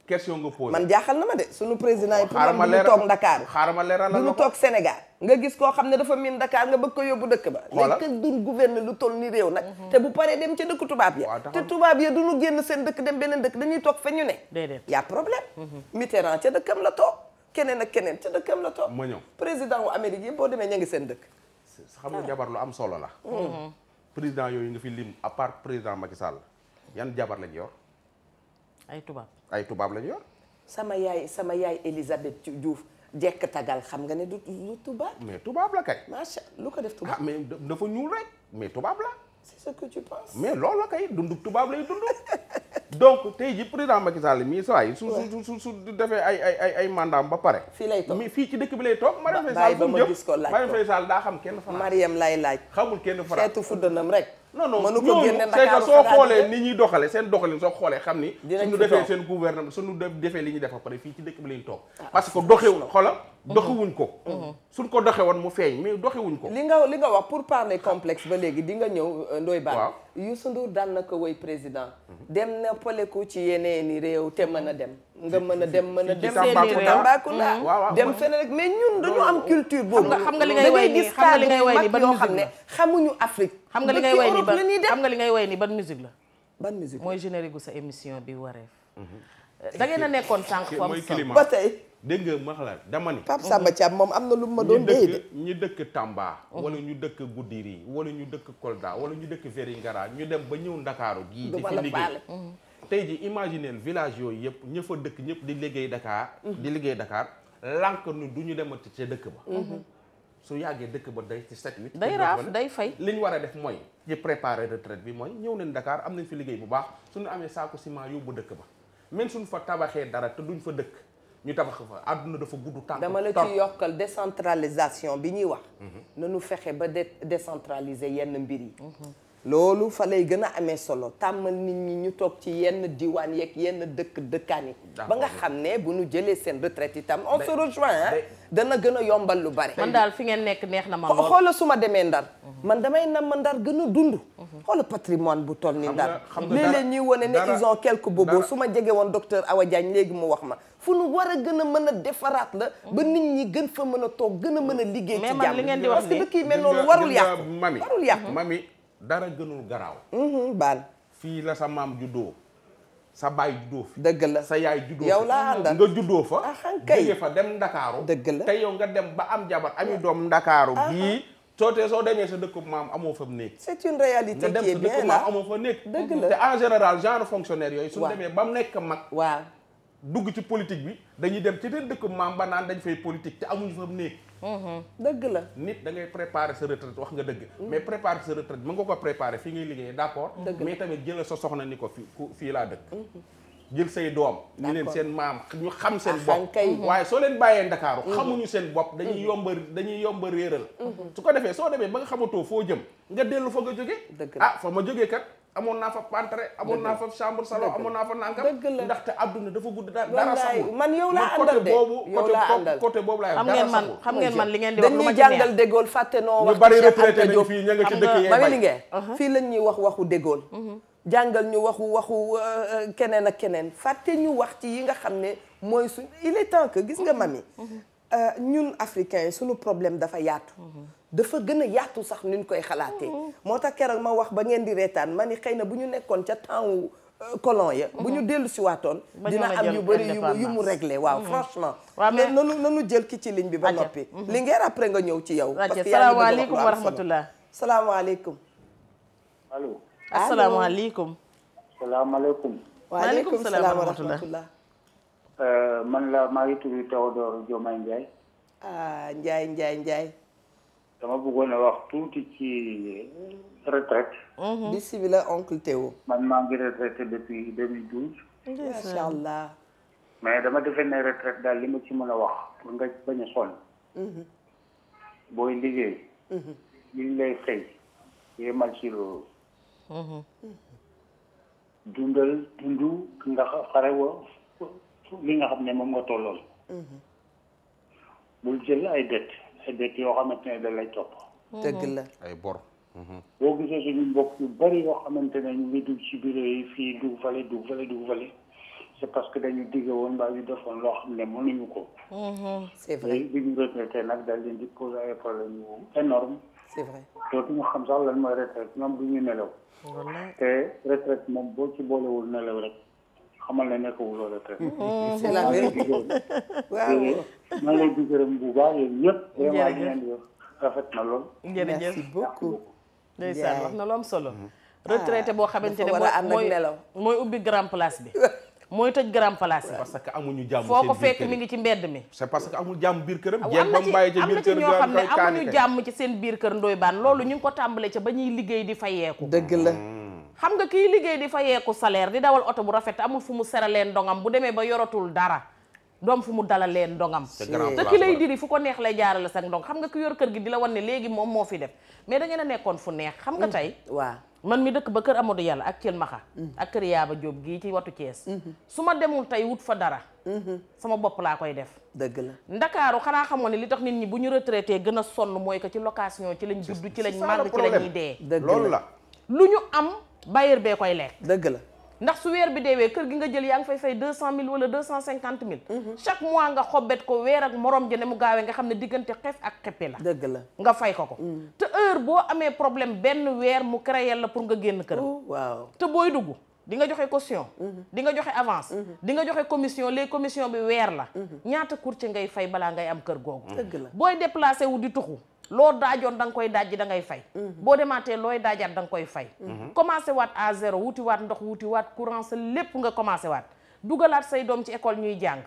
question nga posé man jaaxal na ma de sunu président yi pour man du ñu toog Ndakaaru xaaral ma leeral la du ñu toog Sénégal nga gis koo xam ne dafa miin Dakar nga bëgg ko yóbbu dëkk ba léegi duñ gouverne lu toll ni réew nag te bu paree dem ca dëkk tubaab ya te tubaab ya duñu génn seen dëkk dem beneen dëkk dañuy toog fa ñu ne y'a problème Mitterrand ca dëkkam la toog keneen ak keneen ca dëkkam la toog ma ñëw président wu Amérique yi boo demee ña ngi seen dëkk xam nga jabar lu am solo la président yooyu nga fi lim à part président Macky Sall yan jabar lañ yor ay tubaab lañ yor sama yaay Elisabeth Diouf jekk tagal xam nga ne du tubaab mais tubaab la kay macha lu ko def tubaab mais dafa ñuul rek mais tubaab la c'est ce que tu penses mais loolu la kay dunduk tubaab lay dund donc tey ji président Macky Sall mii saa yi su defee ay mandat ba pare fii lay toog mais fii ci dëkk bi lay toog Marième Faye Sall fu mu jëm Marième Faye Sall daa xam kenn France Marième lay laaj xamul kenn France xeetu fuddanam rek non mënu ko génne c'est que soo xoolee ni ñuy doxale seen doxalin soo xoolee xam ni suñu defee seen gouvernement suñu defee li ñuy def ba pare fii ci dëkk bi lañ toog parce que doxewuñ ko suñ ko doxe woon mu feeñ mais doxewuñ ko li nga wax pour parler complexe ba léegi di nga ñëw Ndoye Bane Youssou Ndour daan na ko woy président dem na poleku ci yeneeni réew te mën a dem nga mën a dem Tambacounda dem feneen rek mais ñun dañu am culture boobu xam nga li ngay way ni xam nga li ngay way ni ban yoo xam ne xamuñu Afrique xam nga li ngay way ni ban musique la ban musique mooy générique gu sa émission bi Wareef da ngeen a nekkoon sànq mooy climat ba tey dégg nga ma xalaat dama ni Pape Samba Thiam moom am na lu ma doon dee de ñu dëkk Tamba wala ñu dëkk Goudiri wala ñu dëkk Kolda wala ñu dëkk Vélingara ñu dem ba ñëw Ndakaaru gii di fi liggéey tey ji imagineel village yooyu yëpp ña fa dëkk ñëpp di liggéey Dakar lànk nu du ñu demati ca dëkk ba su yàggee dëkk ba day ci 7-8 day raaf day fay li ñu war a def mooy ci préparer retraite bi mooy ñëw nañ Dakar am nañ fi liggéey bu baax suñu amee saako ciment yóbbu dëkk ba même suñ fa tabaxee dara te duñ fa dëkk ñu tabax fa àdduna dafa gudd tànk. dama la ci yokkal décentralisation bi ñuy wax. nañu fexe ba décentraliser yenn mbir yi. loolu fa lay gën a amee solo tàmmal nit ñi ñu toog ci yenn diwaan yeeg yenn dëkkaan yi ba nga xam ne bu ñu jëlee seen retraite itam on se rejoint dana gën a yombal lu bari. man daal fi ngeen nekk neex na ma lool. xoola su ma demee Ndar man damay nam ma Ndar gën a dund. xoola patrimoine bu toll ni Ndar léeg-léeg ñuy wane ne ils ont quelques bobos su ma jege woon docteur Awa Diagne léegi mu wax ma fu nu war a gën a mën a defaraat la ba nit ñi gën fa mën a toog gën a mën a liggéey ci jàmm parce que dëkk yi mel noonu warul yàqu warul yàqu mami dara gënul garaaw. baal fii la sa maam juddoo sa baay juddoo fi. dëgg la sa yaay juddoo yow laa àndal nga juddoo fa. kay jóge fa dem Ndakaaru. dëgg la te yow nga dem ba am jabar ami doom Ndakaaru gii. soo demee sa dëkk maam amoo fa néeg. c'est une réalité qui est bien là nga dem sa dëkk maam amoo fa néeg. dëgg la te en général genre fonctionnaire yooyu. su demee ba mu nekk mag. waaw dugg ci politique bi dañuy dem ci dëkk maam ba naan dañ fay politique te amuñu fa néeg. dëgg la nit da ngay préparer sa retraite wax nga dëgg. mais préparer sa retraite mën nga ko préparer fii ngay liggéeyee d'accord. mais tamit jëlal sa soxna ni ko fii laa dëkk. jël say doom. ñu leen seen maam ñu xam seen bopp. waaye soo leen bàyyee Ndakaaru xamuñu seen bopp dañuy yomba réeral. su ko defee soo demee ba nga xamatoo foo jëm nga dellu fa nga jóge fa ma jógee kat amoon naa fa pantre amoon naa fa chambre salon amoon naa fa nangam. ndaxte adduna dafa gudd dara saxul. man yow laa àndal de yow laa àndal côté boobu laay dara saxul. xam ngeen man li ngeen di wax lu ma ci dañuy jàngal De Gaulle fàtte noo wax. ñu bari retraité nañu fii ña nga ci dëkk yee bay fii lañ ñuy waxu De Gaulle. jàngal ñu waxu keneen ak keneen fàtte ñu wax ci yi nga xam ne mooy suñ il est temps que gis nga mami ñun africains yi suñu problème dafa yaatu dafa gën a yaatu sax nuñ koy xalaatee moo tax keroog ma wax ba ngeen di reetaan ma ni xëy na bu ñu nekkoon ca temps colon ya bu ñu dellu si waatoon dina am yu bëri yu mu réglé waaw franchement mais nanu jël ki ci ligne bi ba noppi li ngeen après nga ñëw ci yow parce que salaamaaleykum wa rahmatullah salaamaaleykum allo asalaamaaleykum. salaamaaleykum. waaleykum salaam wa rahmatullah. man la maa ngi tudd Théodore Diomaye Ndiaye. Ndiaye. dama bëggoon a wax tuuti ci retraite. bismillah oncle Théo. man maa ngi retraité depuis 2012. macha allah. mais dama defee ne retraite daal li ma ci mën a wax pour nga bañ a sonn. booy liggéey. liñ lay fay. yéemal ci loolu. dundal dundu ndax xare wa li nga xam ne moom nga tollool. bul jël ay dettes yoo xamante ne da lay topp. dëgg la ay bor. boo gisee suñu mbokk yu bari yoo xamante ne ñu ngi dugg ci bureau yi fii dugg fale c'est parce que dañu digge woon mbaa ñu defoon loo xam ne mënuñu ko. c'est vrai bi ñu retraité nag daal leen di poser ay problème yu énorme. c'est vrai dootuñu xam sax lan mooy retraite ñoom du ñu nelaw. te retraite moom boo ci boolewul nelaw rek xamal ne nekkawuloo retraite. c'est la vérité. waaw maa ngi leen di gërëm bu baax yéen ñëpp. vraiment li ngeen di rafet na lool. jërëjëf merci beaucoup. ndeysaan wax na lu am solo. retraité boo xamante ne mooy ubbi grand place bi. mooy tëj grand place bi. parce que amuñu jàmm foo ko fekk mi ngi ci mbedd mi. c'est parce que amul jàmm biir këram. jéem ba mu bàyyi ca biir kër ñoo xam ne amuñu jàmm ci seen biir kër Ndoye Bane loolu ñu ngi ko tàmbalee ca ba ñuy liggéey di fayeeku. dëgg la. xam nga kii liggéey di fayeeku salaire di dawal oto bu rafet amul fu mu seralee ndongam bu demee ba yoratul dara doom fu mu dalalee ndongam. te ki lay diri fu ko neex lay jaarale sax ndong xam nga ki yor kër gi di la wan ne léegi moom moo fi def mais da ngeen a nekkoon fu neex. xam nga tey waaw man mi dëkk ba kër Amadou Yàlla ak Thiel Maxa ak kër Yaaba Jóob gii ci watu Thiès su ma demul tey wut fa dara sama bopp laa koy def. dëgg la Ndakaaru xanaa xamoon ne li tax nit ñi bu ñu retraité gën a sonn mooy que ci location ci lañ judd ci lañ màgg ci lañuy dee. loolu la lu ñu am bailleur bee koy lekk. dëgg la ndax su weer bi deewee kër gi nga jël yaa ngi fay 200 000 wala 250 000. chaque mois nga xobbet ko weer ak morom ji ne mu gaawee nga xam ne diggante xef ak xeppi la. dëgg la nga fay ko. te heure boo amee problème benn weer mu créé la pour nga génn kër. waaw te booy dugg di nga joxe caution. di nga joxe avance. di nga joxe commission les commission bi weer la. ñaata courtier ngay fay balaa ngay am kër googu. dëgg la booy déplacé wu di tuxu. loo daajoon da nga koy daaj da ngay fay. boo demaatee looy daajaat da nga koy fay. commencé waat à zéro wuti waat ndox wuti waat courant sa lépp nga commencé waat dugalaat say doom ci école ñuy jàng.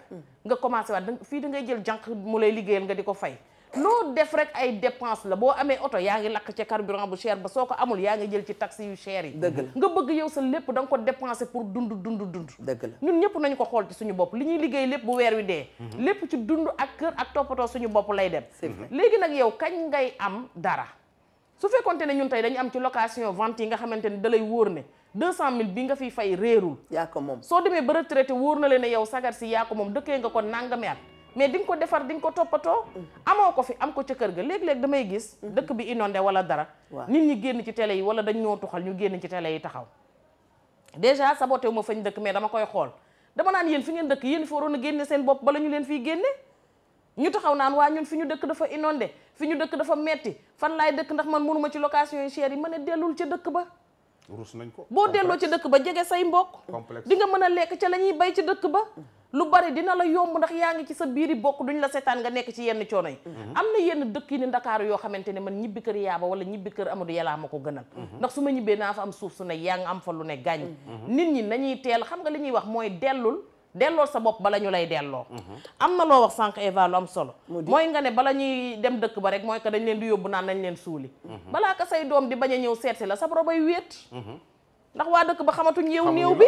nga commencé waat fii da ngay jël jànq mu lay liggéeyal nga di ko fay. loo def rek ay dépense la boo amee oto yaa ngi lakk ca carburant bu cher ba soo ko amul yaa ngi jël ci taxi yu cher yi nga bëgg yow sa lépp da nga ko dépenser pour dund dëgg la ñun ñëpp nañu ko xool ci suñu bopp li ñuy liggéey lépp bu weer wi dee lépp ci dund ak kër ak toppatoo suñu bopp lay dem léegi nag yow kañ ngay am dara su fekkonte ne ñun tey dañu am ci location vente yi nga xamante ne da lay wóor ne 200 000 bi nga fiy fay réerul yaa ko moom soo demee ba retraité wóor na leen ne yow sagar si yaa ko moom dëkkee nga ko nangami at mais di nga ko defar di nga ko toppatoo amoo ko fi am ko ca kër ga léeg-léeg damay gis dëkk bi inondé wala dara nit ñi génn ci télé yi wala dañ ñoo tuxal ñu génn ci télé yi taxaw déjà saboté wu ma fañ dëkk mais dama koy xool dama naan yéen fi ngeen dëkk yéen fi waroon a génne seen bopp bala ñu leen fiy génne ñu taxaw naan waa ñun fi ñu dëkk dafa inondé fi ñu dëkk dafa metti fan laay dëkk ndax man mënuma ci location yu cher yi ma ne dellul ca dëkk ba rus nañ ko boo delloo ca dëkk ba jege say mbokk di nga mën a lekk ca la ñuy bay ci dëkk ba lu bari dina la yomb ndax yaa ngi ci sa biiri bokk duñ la seetaan nga nekk ci yenn coono yi am na yenn dëkk yi ni Ndakaaru yoo xamante ne man ñibbi kër yaaba wala ñibbi kër Amadou Yàlla ma ko gënal ndax su ma ñibbee naa fa am suuf su ne yaa ngi am fa lu ne gàññ nit ñi nañuy teel xam nga li ñuy wax mooy delloo sa bopp bala ñu lay delloo am na loo wax sànq Eva lu am solo mooy nga ne bala ñuy dem dëkk ba rek mooy que dañ leen di yóbbu naan nañ leen suuli balaa ka say doom di bañ a ñëw seetsi la sa robay wéet ndax waa dëkk ba xamatuñ yow néew bi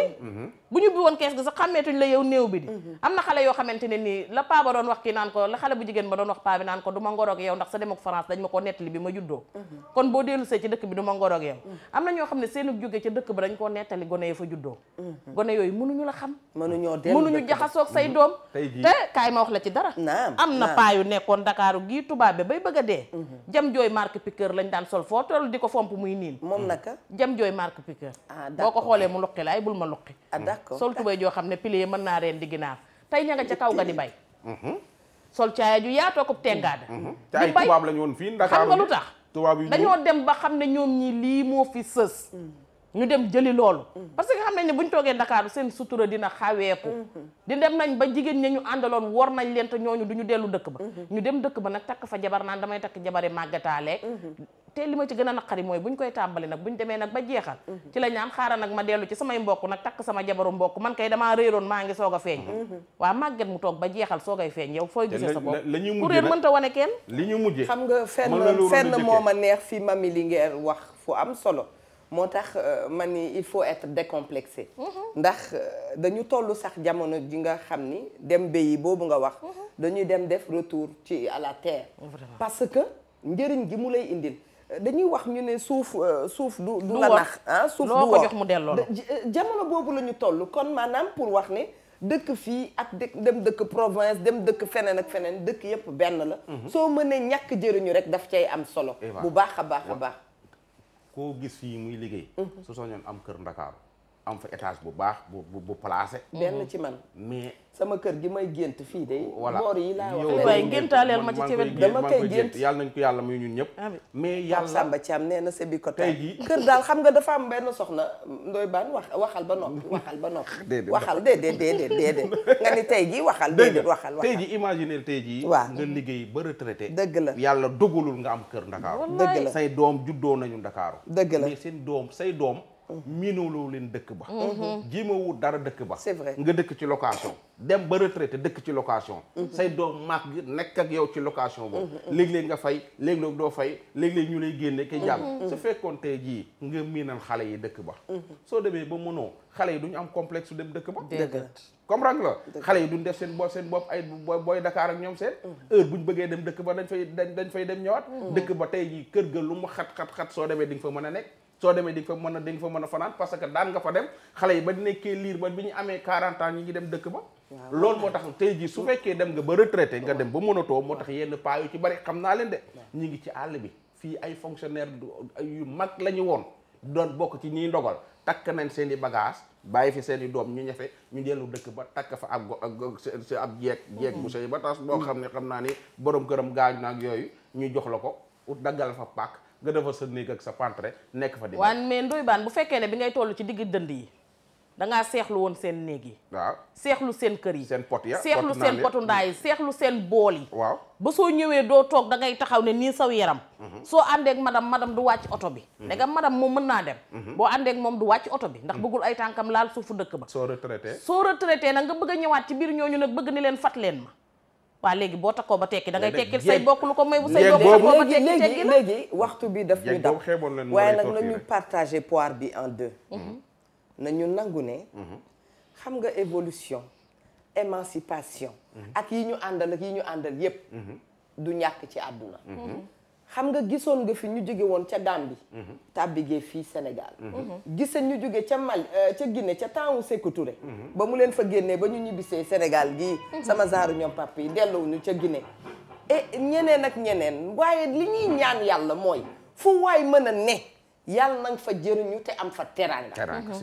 bu ñu bi woon kees gi sax xàmmeetuñ la yow néew bi di am na xale yoo xamante ne nii la paa ba doon wax kii naan ko la xale bu jigéen ba doon wax paa bi naan ko du ma ngoroog yow ndax sa dem ak France dañ ma ko nettali bi ma juddoo kon boo dellu see ci dëkk bi du ma ngoroog yow am na ñoo xam ne seenu jóge ca dëkk ba dañ koo nettali gone yi fa juddoo gone yooyu mënuñu la xam mënuñu jaxasoog say doom te kaay ma wax la ci dara am na paa yu nekkoon Dakaaru gii tubaab bi bay bëgg a dee jam jooy marque piqueur lañ daan sol foo toll di ko fomp muy niin moom naka jam jooy marque piqueur boo ko xoolee mu luqi la ay bul ma luqi d'accord sol tubay joo xam ne pilier mën naa reen di ginaar tey ña nga ca kaw ga di bay sol caaya ju yaatoo ko tengaada ay tubaab lañu woon fii Ndakaaru xam nga lu tax tubaab yi dañoo dem ba xam ne ñoom ñi lii moo fi sës ñu dem jëli loolu parce que xam nañ ne buñ toogee Ndakaaru seen sutura dina xaweeku di dem nañ ba jigéen ña ñu àndaloon war nañ leen te ñooñu du ñu dellu dëkk ba ñu dem dëkk ba nag takk fa jabar naan damay takk jabari màggataale te li ma ci gën a naqari mooy buñ koy tàmbali nag buñ demee nag ba jeexal ci la ñaan xaaral nag ma dellu ci samay mbokk nag takk sama jabaru mbokk man kay damaa réeroon maa ngi soog a feeñ waa màgget mu toog ba jeexal soogay feeñ yow fooy gisee sa bopp ku réer mënta wane kenn li ñu mujjee xam nga fenn moo ma neex fi Mami Linguère wax fu am solo moo tax ma ni il faut être décomplexé ndax dañu toll sax jamono ji nga xam ni dem béyi boobu nga wax dañuy dem def retour ci à la terre parce que njëriñ gi mu lay indil dañuy wax ñu ne suuf du la nax suuf du ko jox mu delloo jamono boobu la ñu toll kon maanaam pour wax ne dëkk fii ak dem dëkk province dem dëkk feneen ak feneen dëkk yépp benn la soo mënee ñàkk jëriñu rek daf cay am solo bu baax a baax a baax koo gis fii muy liggéey su soñoon am kër Ndakaaru am fa étage bu baax bu placé benn ci man mais sama kër gi may gént fii de boor yi laa wax waaye géntaaleel ma ci wet dama koy gént yàlla nañ ko yàlla muy ñun ñëpp mais yàlla Samba Thiam nee na sa bi ko tey jii kër daal xam nga dafa am benn soxna Ndoye Bane waxal ba noppi waxal déedéet nga ni tey jii waxal déedéet waxal tey jii imaginer tey jii waaw nga liggéey ba retraité dëgg la yàlla dogalul nga am kër Ndakaaru dëgg la say doom juddoo nañu Ndakaaru dëgg la mais seen doom say doom miinuloo leen dëkk ba jéema wut dara dëkk ba c'est vrai nga dëkk ci location dem ba retraité dëkk ci location say doom maag gi nekk ak yow ci location boobu léeg-léeg nga fay léeg-léeg doo fay léeg-léeg ñu lay génne kay jàll su fekkoon tey jii nga miinal xale yi dëkk ba soo demee ba mënoo xale yi duñu am complexe su dem dëkk ba comme rang la xale yi duñ def seen bopp ay booy Dakar ak ñoom seen heure buñ bëggee dem dëkk ba dañ fay dem ñëwaat dëkk ba tey jii kër ga lu mu xat soo demee di nga fa mën a nekk soo demee di nga fa mën a fanaan parce que daan nga fa dem xale yi ba di nekkee liir ba bi ñu amee 40 ans ñi ngi dem dëkk ba loolu moo tax tey jii su fekkee dem nga ba retraité nga dem ba mënatoo moo tax yenn paa yu ci bari xam naa leen de ñi ngi ci àll bi fii ay fonctionnaire yu mag la ñu woon doon bokk ci ñiy ndogal takk nañ seen i bagage bàyyi fi seen i doom ñu ñefe ñu dellu dëkk ba takk fa ab jeeg bu sëy ba tas boo xam ne xam naa ni borom këram gaañu na ak yooyu ñu jox la ko ut daggal fa pàkk nga defal sa néeg ak sa pantre nekk fa di waan mais Ndoye Bane bu fekkee ne bi ngay toll ci digg dënd yi dangaa seexlu woon seen néeg yi waaw seexlu seen kër yi seen pot ya seexlu seen potu ndaa yi seexlu seen bool yi waaw ba soo ñëwee doo toog da ngay taxaw ne nii saw yaram soo àndeek madame du wàcc oto bi ndegam madame moom mën naa dem boo àndeek moom du wàcc oto bi ndax bëggul ay tànkam laal suufu dëkk ba soo retraité nag nga bëgg a ñëwaat ci biir ñooñu nag bëgg ni leen fat leen ma waaw léegi boo takkoo ba tekki da ngay tekkil say bokk lu ko may bu say bokk takkoo ba tekki tekki la léegi waxtu bi daf ñu dab waaye nag nañu partager poire bi en deux nañu nangu ne xam nga évolution émancipation ak yi ñu àndal yépp du ñàkk ci àdduna xam nga gisoon nga fi ñu jóge woon ca Gambie tàbbigee fii Sénégal gisa ñu jóge ca Mali ca Guinée ca temps wu Sékou Touré ba mu leen fa génnee ba ñu ñibbisee Sénégal gii sama genre ñoom papa yi delluwuñu ca Guinée et ñeneen ak ñeneen waaye li ñuy ñaan yàlla mooy fu waay mën a ne yàlla nañ fa jëriñu te am fa teranga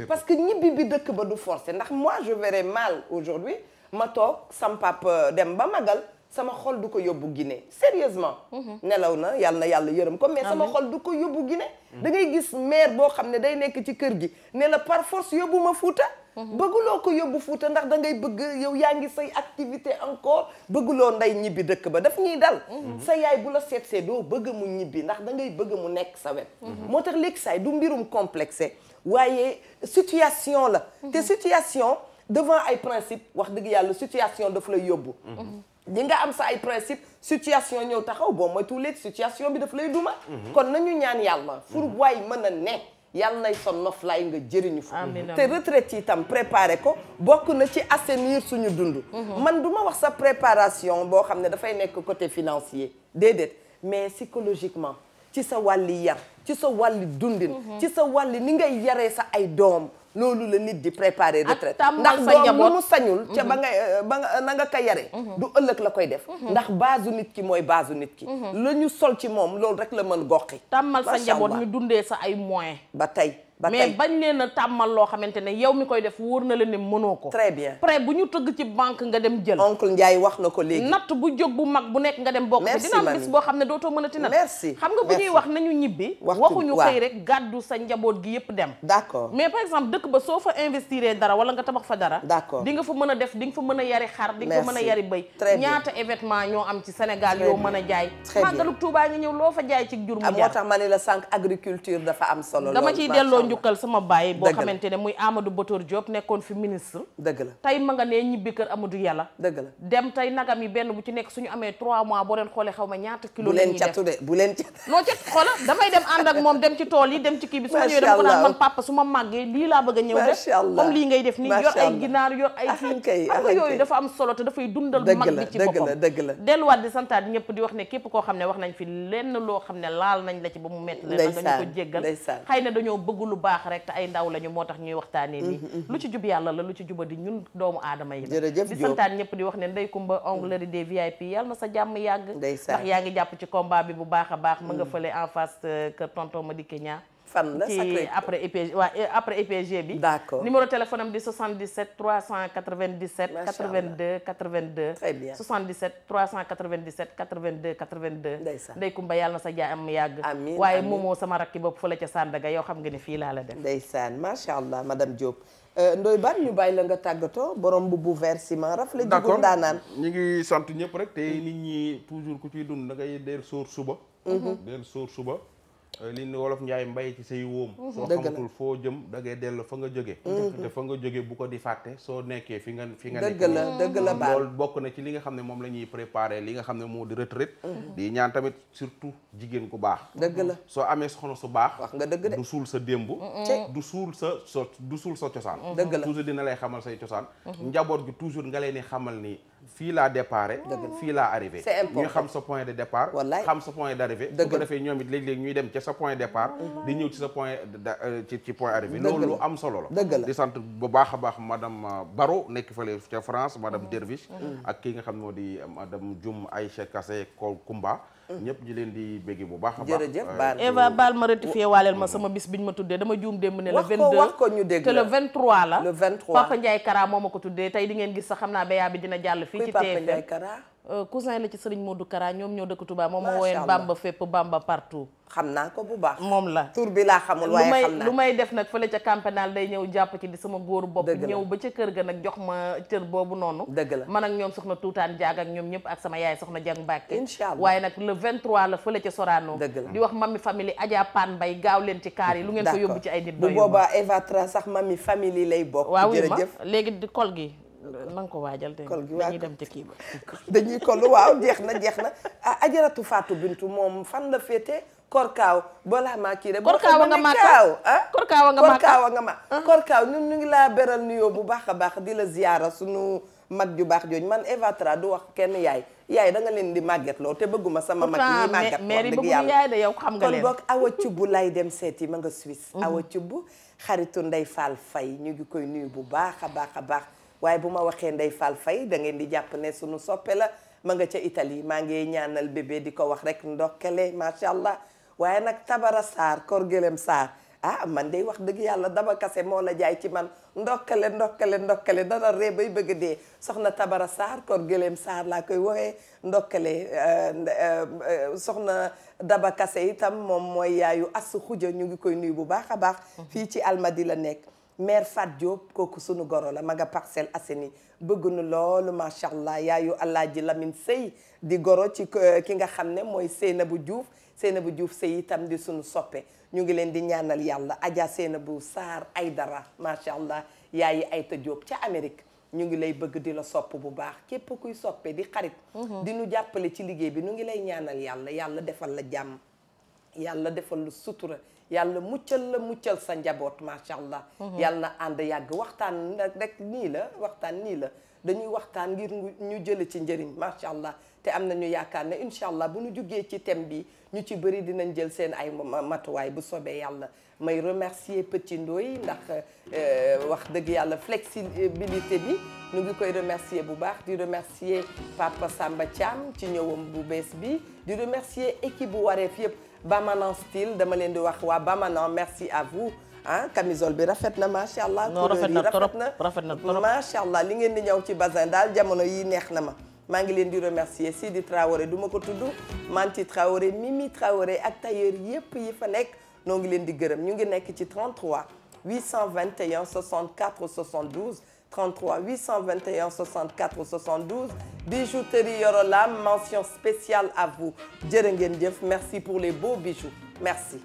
parce que ñibbi bi dëkk ba du forcé ndax moi je verrais mal aujourd'hui ma toog sam papa dem ba magal sama xol du ko yóbbu Guinée sérieusement nelaw na yàlla yërëm ko mais sama xol du ko yóbbu Guinée da ngay gis maire boo xam ne day nekk ci kër gi ne la par force yóbbu ma Fuuta bëgguloo ko yóbbu Fuuta ndax da ngay bëgg yow yaa ngi say activité encore bëgguloo nday ñibbi dëkk ba daf ñuy dal sa yaay bu la seetsee doo bëgg mu ñibbi ndax da ngay bëgg mu nekk sa wet moo tax léegi saay du mbirum complexé waaye situation la te situation devant ay principe wax dëgg yàlla situation daf lay yóbbu di nga am sa ay principe situation ñëw taxaw boo moytu léegi situation bi daf lay duma kon nañu ñaan yàlla fu waay mën a ne yàlla nay son noflaay nga jëriñu fu te retraite yi itam préparé ko bokk na ci assainir suñu dund man du ma wax sa préparation boo xam ne dafay nekk côté financier déedéet mais psychologiquement ci sa wàlli yar ci sa wàlli dundin ci sa wàlli ni ngay yaree sa ay doom loolu la nit di préparer retraite ndax doom lu mu sañul ca ba na nga ko yare du ëllëg la koy def ndax baasu nit ki mooy baasu nit ki la ñu sol ci moom loolu rek la mën goxi tàmmal sa njaboot ñu dundee sa ay moyens ba tey mais bañ leen a tàmmal loo xamante ne yow mi koy def wóor na la ne mënoo ko très bien prêt bu ñu tëgg ci banque nga dem jël oncle Ndiaye wax na ko léegi natt bu jóg bu mag bu nekk nga dem bokk ci dina am bis boo xam ne dootoo mën a ti nat merci xam nga bu ñuy wax nañu ñibbi waxuñu xëy rek gàddu sa njaboot gi yëpp dem d'accord mais par exemple dëkk ba soo fa investir dara wala nga tabax fa dara d'accord di nga fa mën a def di nga fa mën a yari xar di nga fa mën a yari bëy ñaata événement ñoo am ci Sénégal yoo mën a jaay màggalu Tuubaa ngi ñëw loo fa jaay ci jur mu moo tax ma ne la sànq agriculture dafa am solo dama ciy delloo njukkal sama baay boo xamante ne muy Amadou Botor Diop nekkoon fi ministre dëgg la tey ma nga ne ñibbi kër Amadou Yàlla dëgg la dem tey nagam yi benn bu ci nekk suñu amee 3 mois boo leen xoolee xaw ma ñaata kilo la ñuy def bu leen cat noo ca xoola damay dem ànd ak moom dem ci tool yi dem ci kii bi su ma ñëwee dama ko naan man papa su ma màggee lii laa bëgg a ñëw def comme lii ngay def nii yor ay ginaar yor ay kii xam nga yooyu dafa am solo te dafay dundal mag bi ci boppam dëgg la delluwaat di santaat ñëpp di wax ne képp koo xam ne wax nañ fi lenn loo xam ne laal nañ la ci ba mu metti leen dañu ko jéggal xëy na dañoo bëgg lu baax rek te ay ndaw lañu moo tax ñuy waxtaanee nii lu ci jub yàlla la lu ci juba di ñun doomu aadama yi la di santaat ñëpp di wax ne Ndeye Coumba onglerie des VIP yàlla na sa jàmm yàgg ndax yaa ngi jàpp ci combat bi bu baax a baax ma nga fële en face kër tonton Madické Niang fan la ci après EPG waaw après EPG bi d'accord numéro téléphone am di 77 397 82 82 très bien 77 397 82 82 Ndeye Coumba yàlla na sa jàmm yàgg amiin waaye moomoo sama rakki bopp fële ca Sandaga yow xam nga ne fii laa la def ndeysaan macha allah madame Diop Ndoye Bane ñu bàyyi la nga tàggatoo borom bu vert ciment rafle jigul ndaanaan ñu ngi sant ñëpp rek te nit ñi toujours ku ciy dund da ngay del sóor suba del sóor suba li ni wolof Njaay mbay ci say wóom soo xamatul foo jëm da ngay dellu fa nga jóge te fa nga jóge bu ko di fàtte soo nekkee fi nga dëgg la baal loolu bokk na ci li nga xam ne moom la ñuy préparé li nga xam ne moo di retraite di ñaan tamit surtout jigéen ku baax dëgg la soo amee soxna su baax wax nga dëgg de du suul sa démb du suul sa cosaan dëgg la toujours dina lay xamal say cosaan njaboot gi toujours nga leen di xamal ni fii laa déparé fii laa arrivé ñu xam sa point de départ xam sa point d'arrivée bu ko defee ñoom it léeg-léeg ñuy dem ca sa point départ di ñëw ci sa point ci point arrivé loolu lu am solo la di sant bu baax a baax madame Baro nekk fële ca France madame Derviche ak kii nga xam ne moo di madame Dioum Aïcha Kassé Koumba ñëpp ñi leen di bégge bu baax a baax jërëjëf Eva baal ma rectifié waaleel ma sama bis biñ ma tuddee dama juum démb ne le 22 wax ko ñu dégg te le 23 la le 23 Papa Ndiaye Kara moo ma ko tuddee tey di ngeen gis sax xam naa béyaa bi dina jàll fii ci TFM cousin la ci Serigne Modou Kara ñoom ñoo dëkk Touba moom moo woyoon Bamba fépp Bamba partout xam naa ko bu baax moom la tur bi laa xamul waaye xam naa lu may def nag fële ca campanal day ñëw jàpp ci di sama góoru bopp ñëw ba ca kër ga nag jox ma cër boobu noonu dëgg la man ak ñoom soxna tuutaan jaag ak ñoom ñëpp ak sama yaay soxna Jang Mbàkke inshallah waaye nag le 23 la fële ca Sorano di wax mami famille Adja Pan Mbay gaaw leen ci kaar yi lu ngeen ko yóbbu ci ay nit bu boobaa Eva Tra sax mami famille lay bokk waaw ma léegi di kol gi na nga ko waajal te kol gi dañuy dem ca kii ba dañuy kol waaw jeex na ah ajaratu Fatou Bintou moom fan la féete korkaaw balaa maa kii rek korkaaw nga màkk korkaaw nga màkk korkaaw ñun ñu ngi laa beral nuyoo bu baax a baax di la ziyaara sunu mag ju baax jooju man Eva Tra du wax kenn yaay da nga leen di màgget loo te bëgguma sama mag yi màgget mairie bëggu yaay de yow xam nga leen kon boog Awa Cubb lay dem seeti ma nga Suisse Awa Cubb xaritu Ndey Fall Fay ñu ngi koy nuyu bu baax a baax a baax waaye bu ma waxee Ndey Fall Fay da ngeen di jàpp ne sunu soppe la ma nga ca Italie maa ngi ñaanal bébé di ko wax rek ndokkale macha allah waaye nag Tabara Sarr Kor Gëlem Sarr ah man day wax dëgg yàlla Daba Kase moo la jaay ci man ndokkale dana ree bay bëgg dee soxna Tabara Sarr Kor Gëlem Sarr laa koy waxee ndokkale soxna Daba Kase itam moom mooy yaayu Asu Xuja ñu ngi koy nuyu bu baax a baax fii ci Almadi la nekk mère Fat Diop kooku sunu goro la ma nga Parcelles Assainies bëgg nu loolu macha allah yaayu Alaaji Lamine Sey di goro ci ki nga xam ne mooy Seynabou Diouf Sey itam di sunu soppe ñu ngi leen di ñaanal yàlla Adja Seynabou Sarr Aydara macha allah yaayi Ayta Diop ca Amérique ñu ngi lay bëgg di la sopp bu baax képp kuy soppe di xarit di nu jàppale ci liggéey bi ñu ngi lay ñaanal yàlla defal la jàmm yàlla defal lu sutura yàlla muccal sa njaboot macha allah yàlla na ànd yàgg waxtaan rek nii la dañuy waxtaan ngir ñu jële ci njëriñ macha allah te am nañu yaakaar ne incha allah bu ñu jugee ci thème bi ñu ci bëri dinañ jël seen ay matuwaay bu soobee yàlla may remercier Petit Ndoy ndax wax dëgg yàlla flexibilité bi ñu ngi koy remercier bu baax di remercier Papa Samba Thiam ci ñëwam bu bees bi di remercier équipe bu Wareef yëpp Bamanan style dama leen di wax waa Bamanan merci à vous camisole bi rafet na macha allah rafet na trop macha allah li ngeen di ñëw ci bazin daal jamono yi neex na ma maa ngi leen di remercier Sidi Traoré du ma ko tudd Manti Traoré Mimi Traoré ak tailleur yépp yi fa nekk noo ngi leen di gërëm ñu ngi nekk ci 33 821 64 72 33 821 64 72 bijouterie Yorolam mention spéciale à vous jërë ngeen jëf merci pour les beaux bijoux merci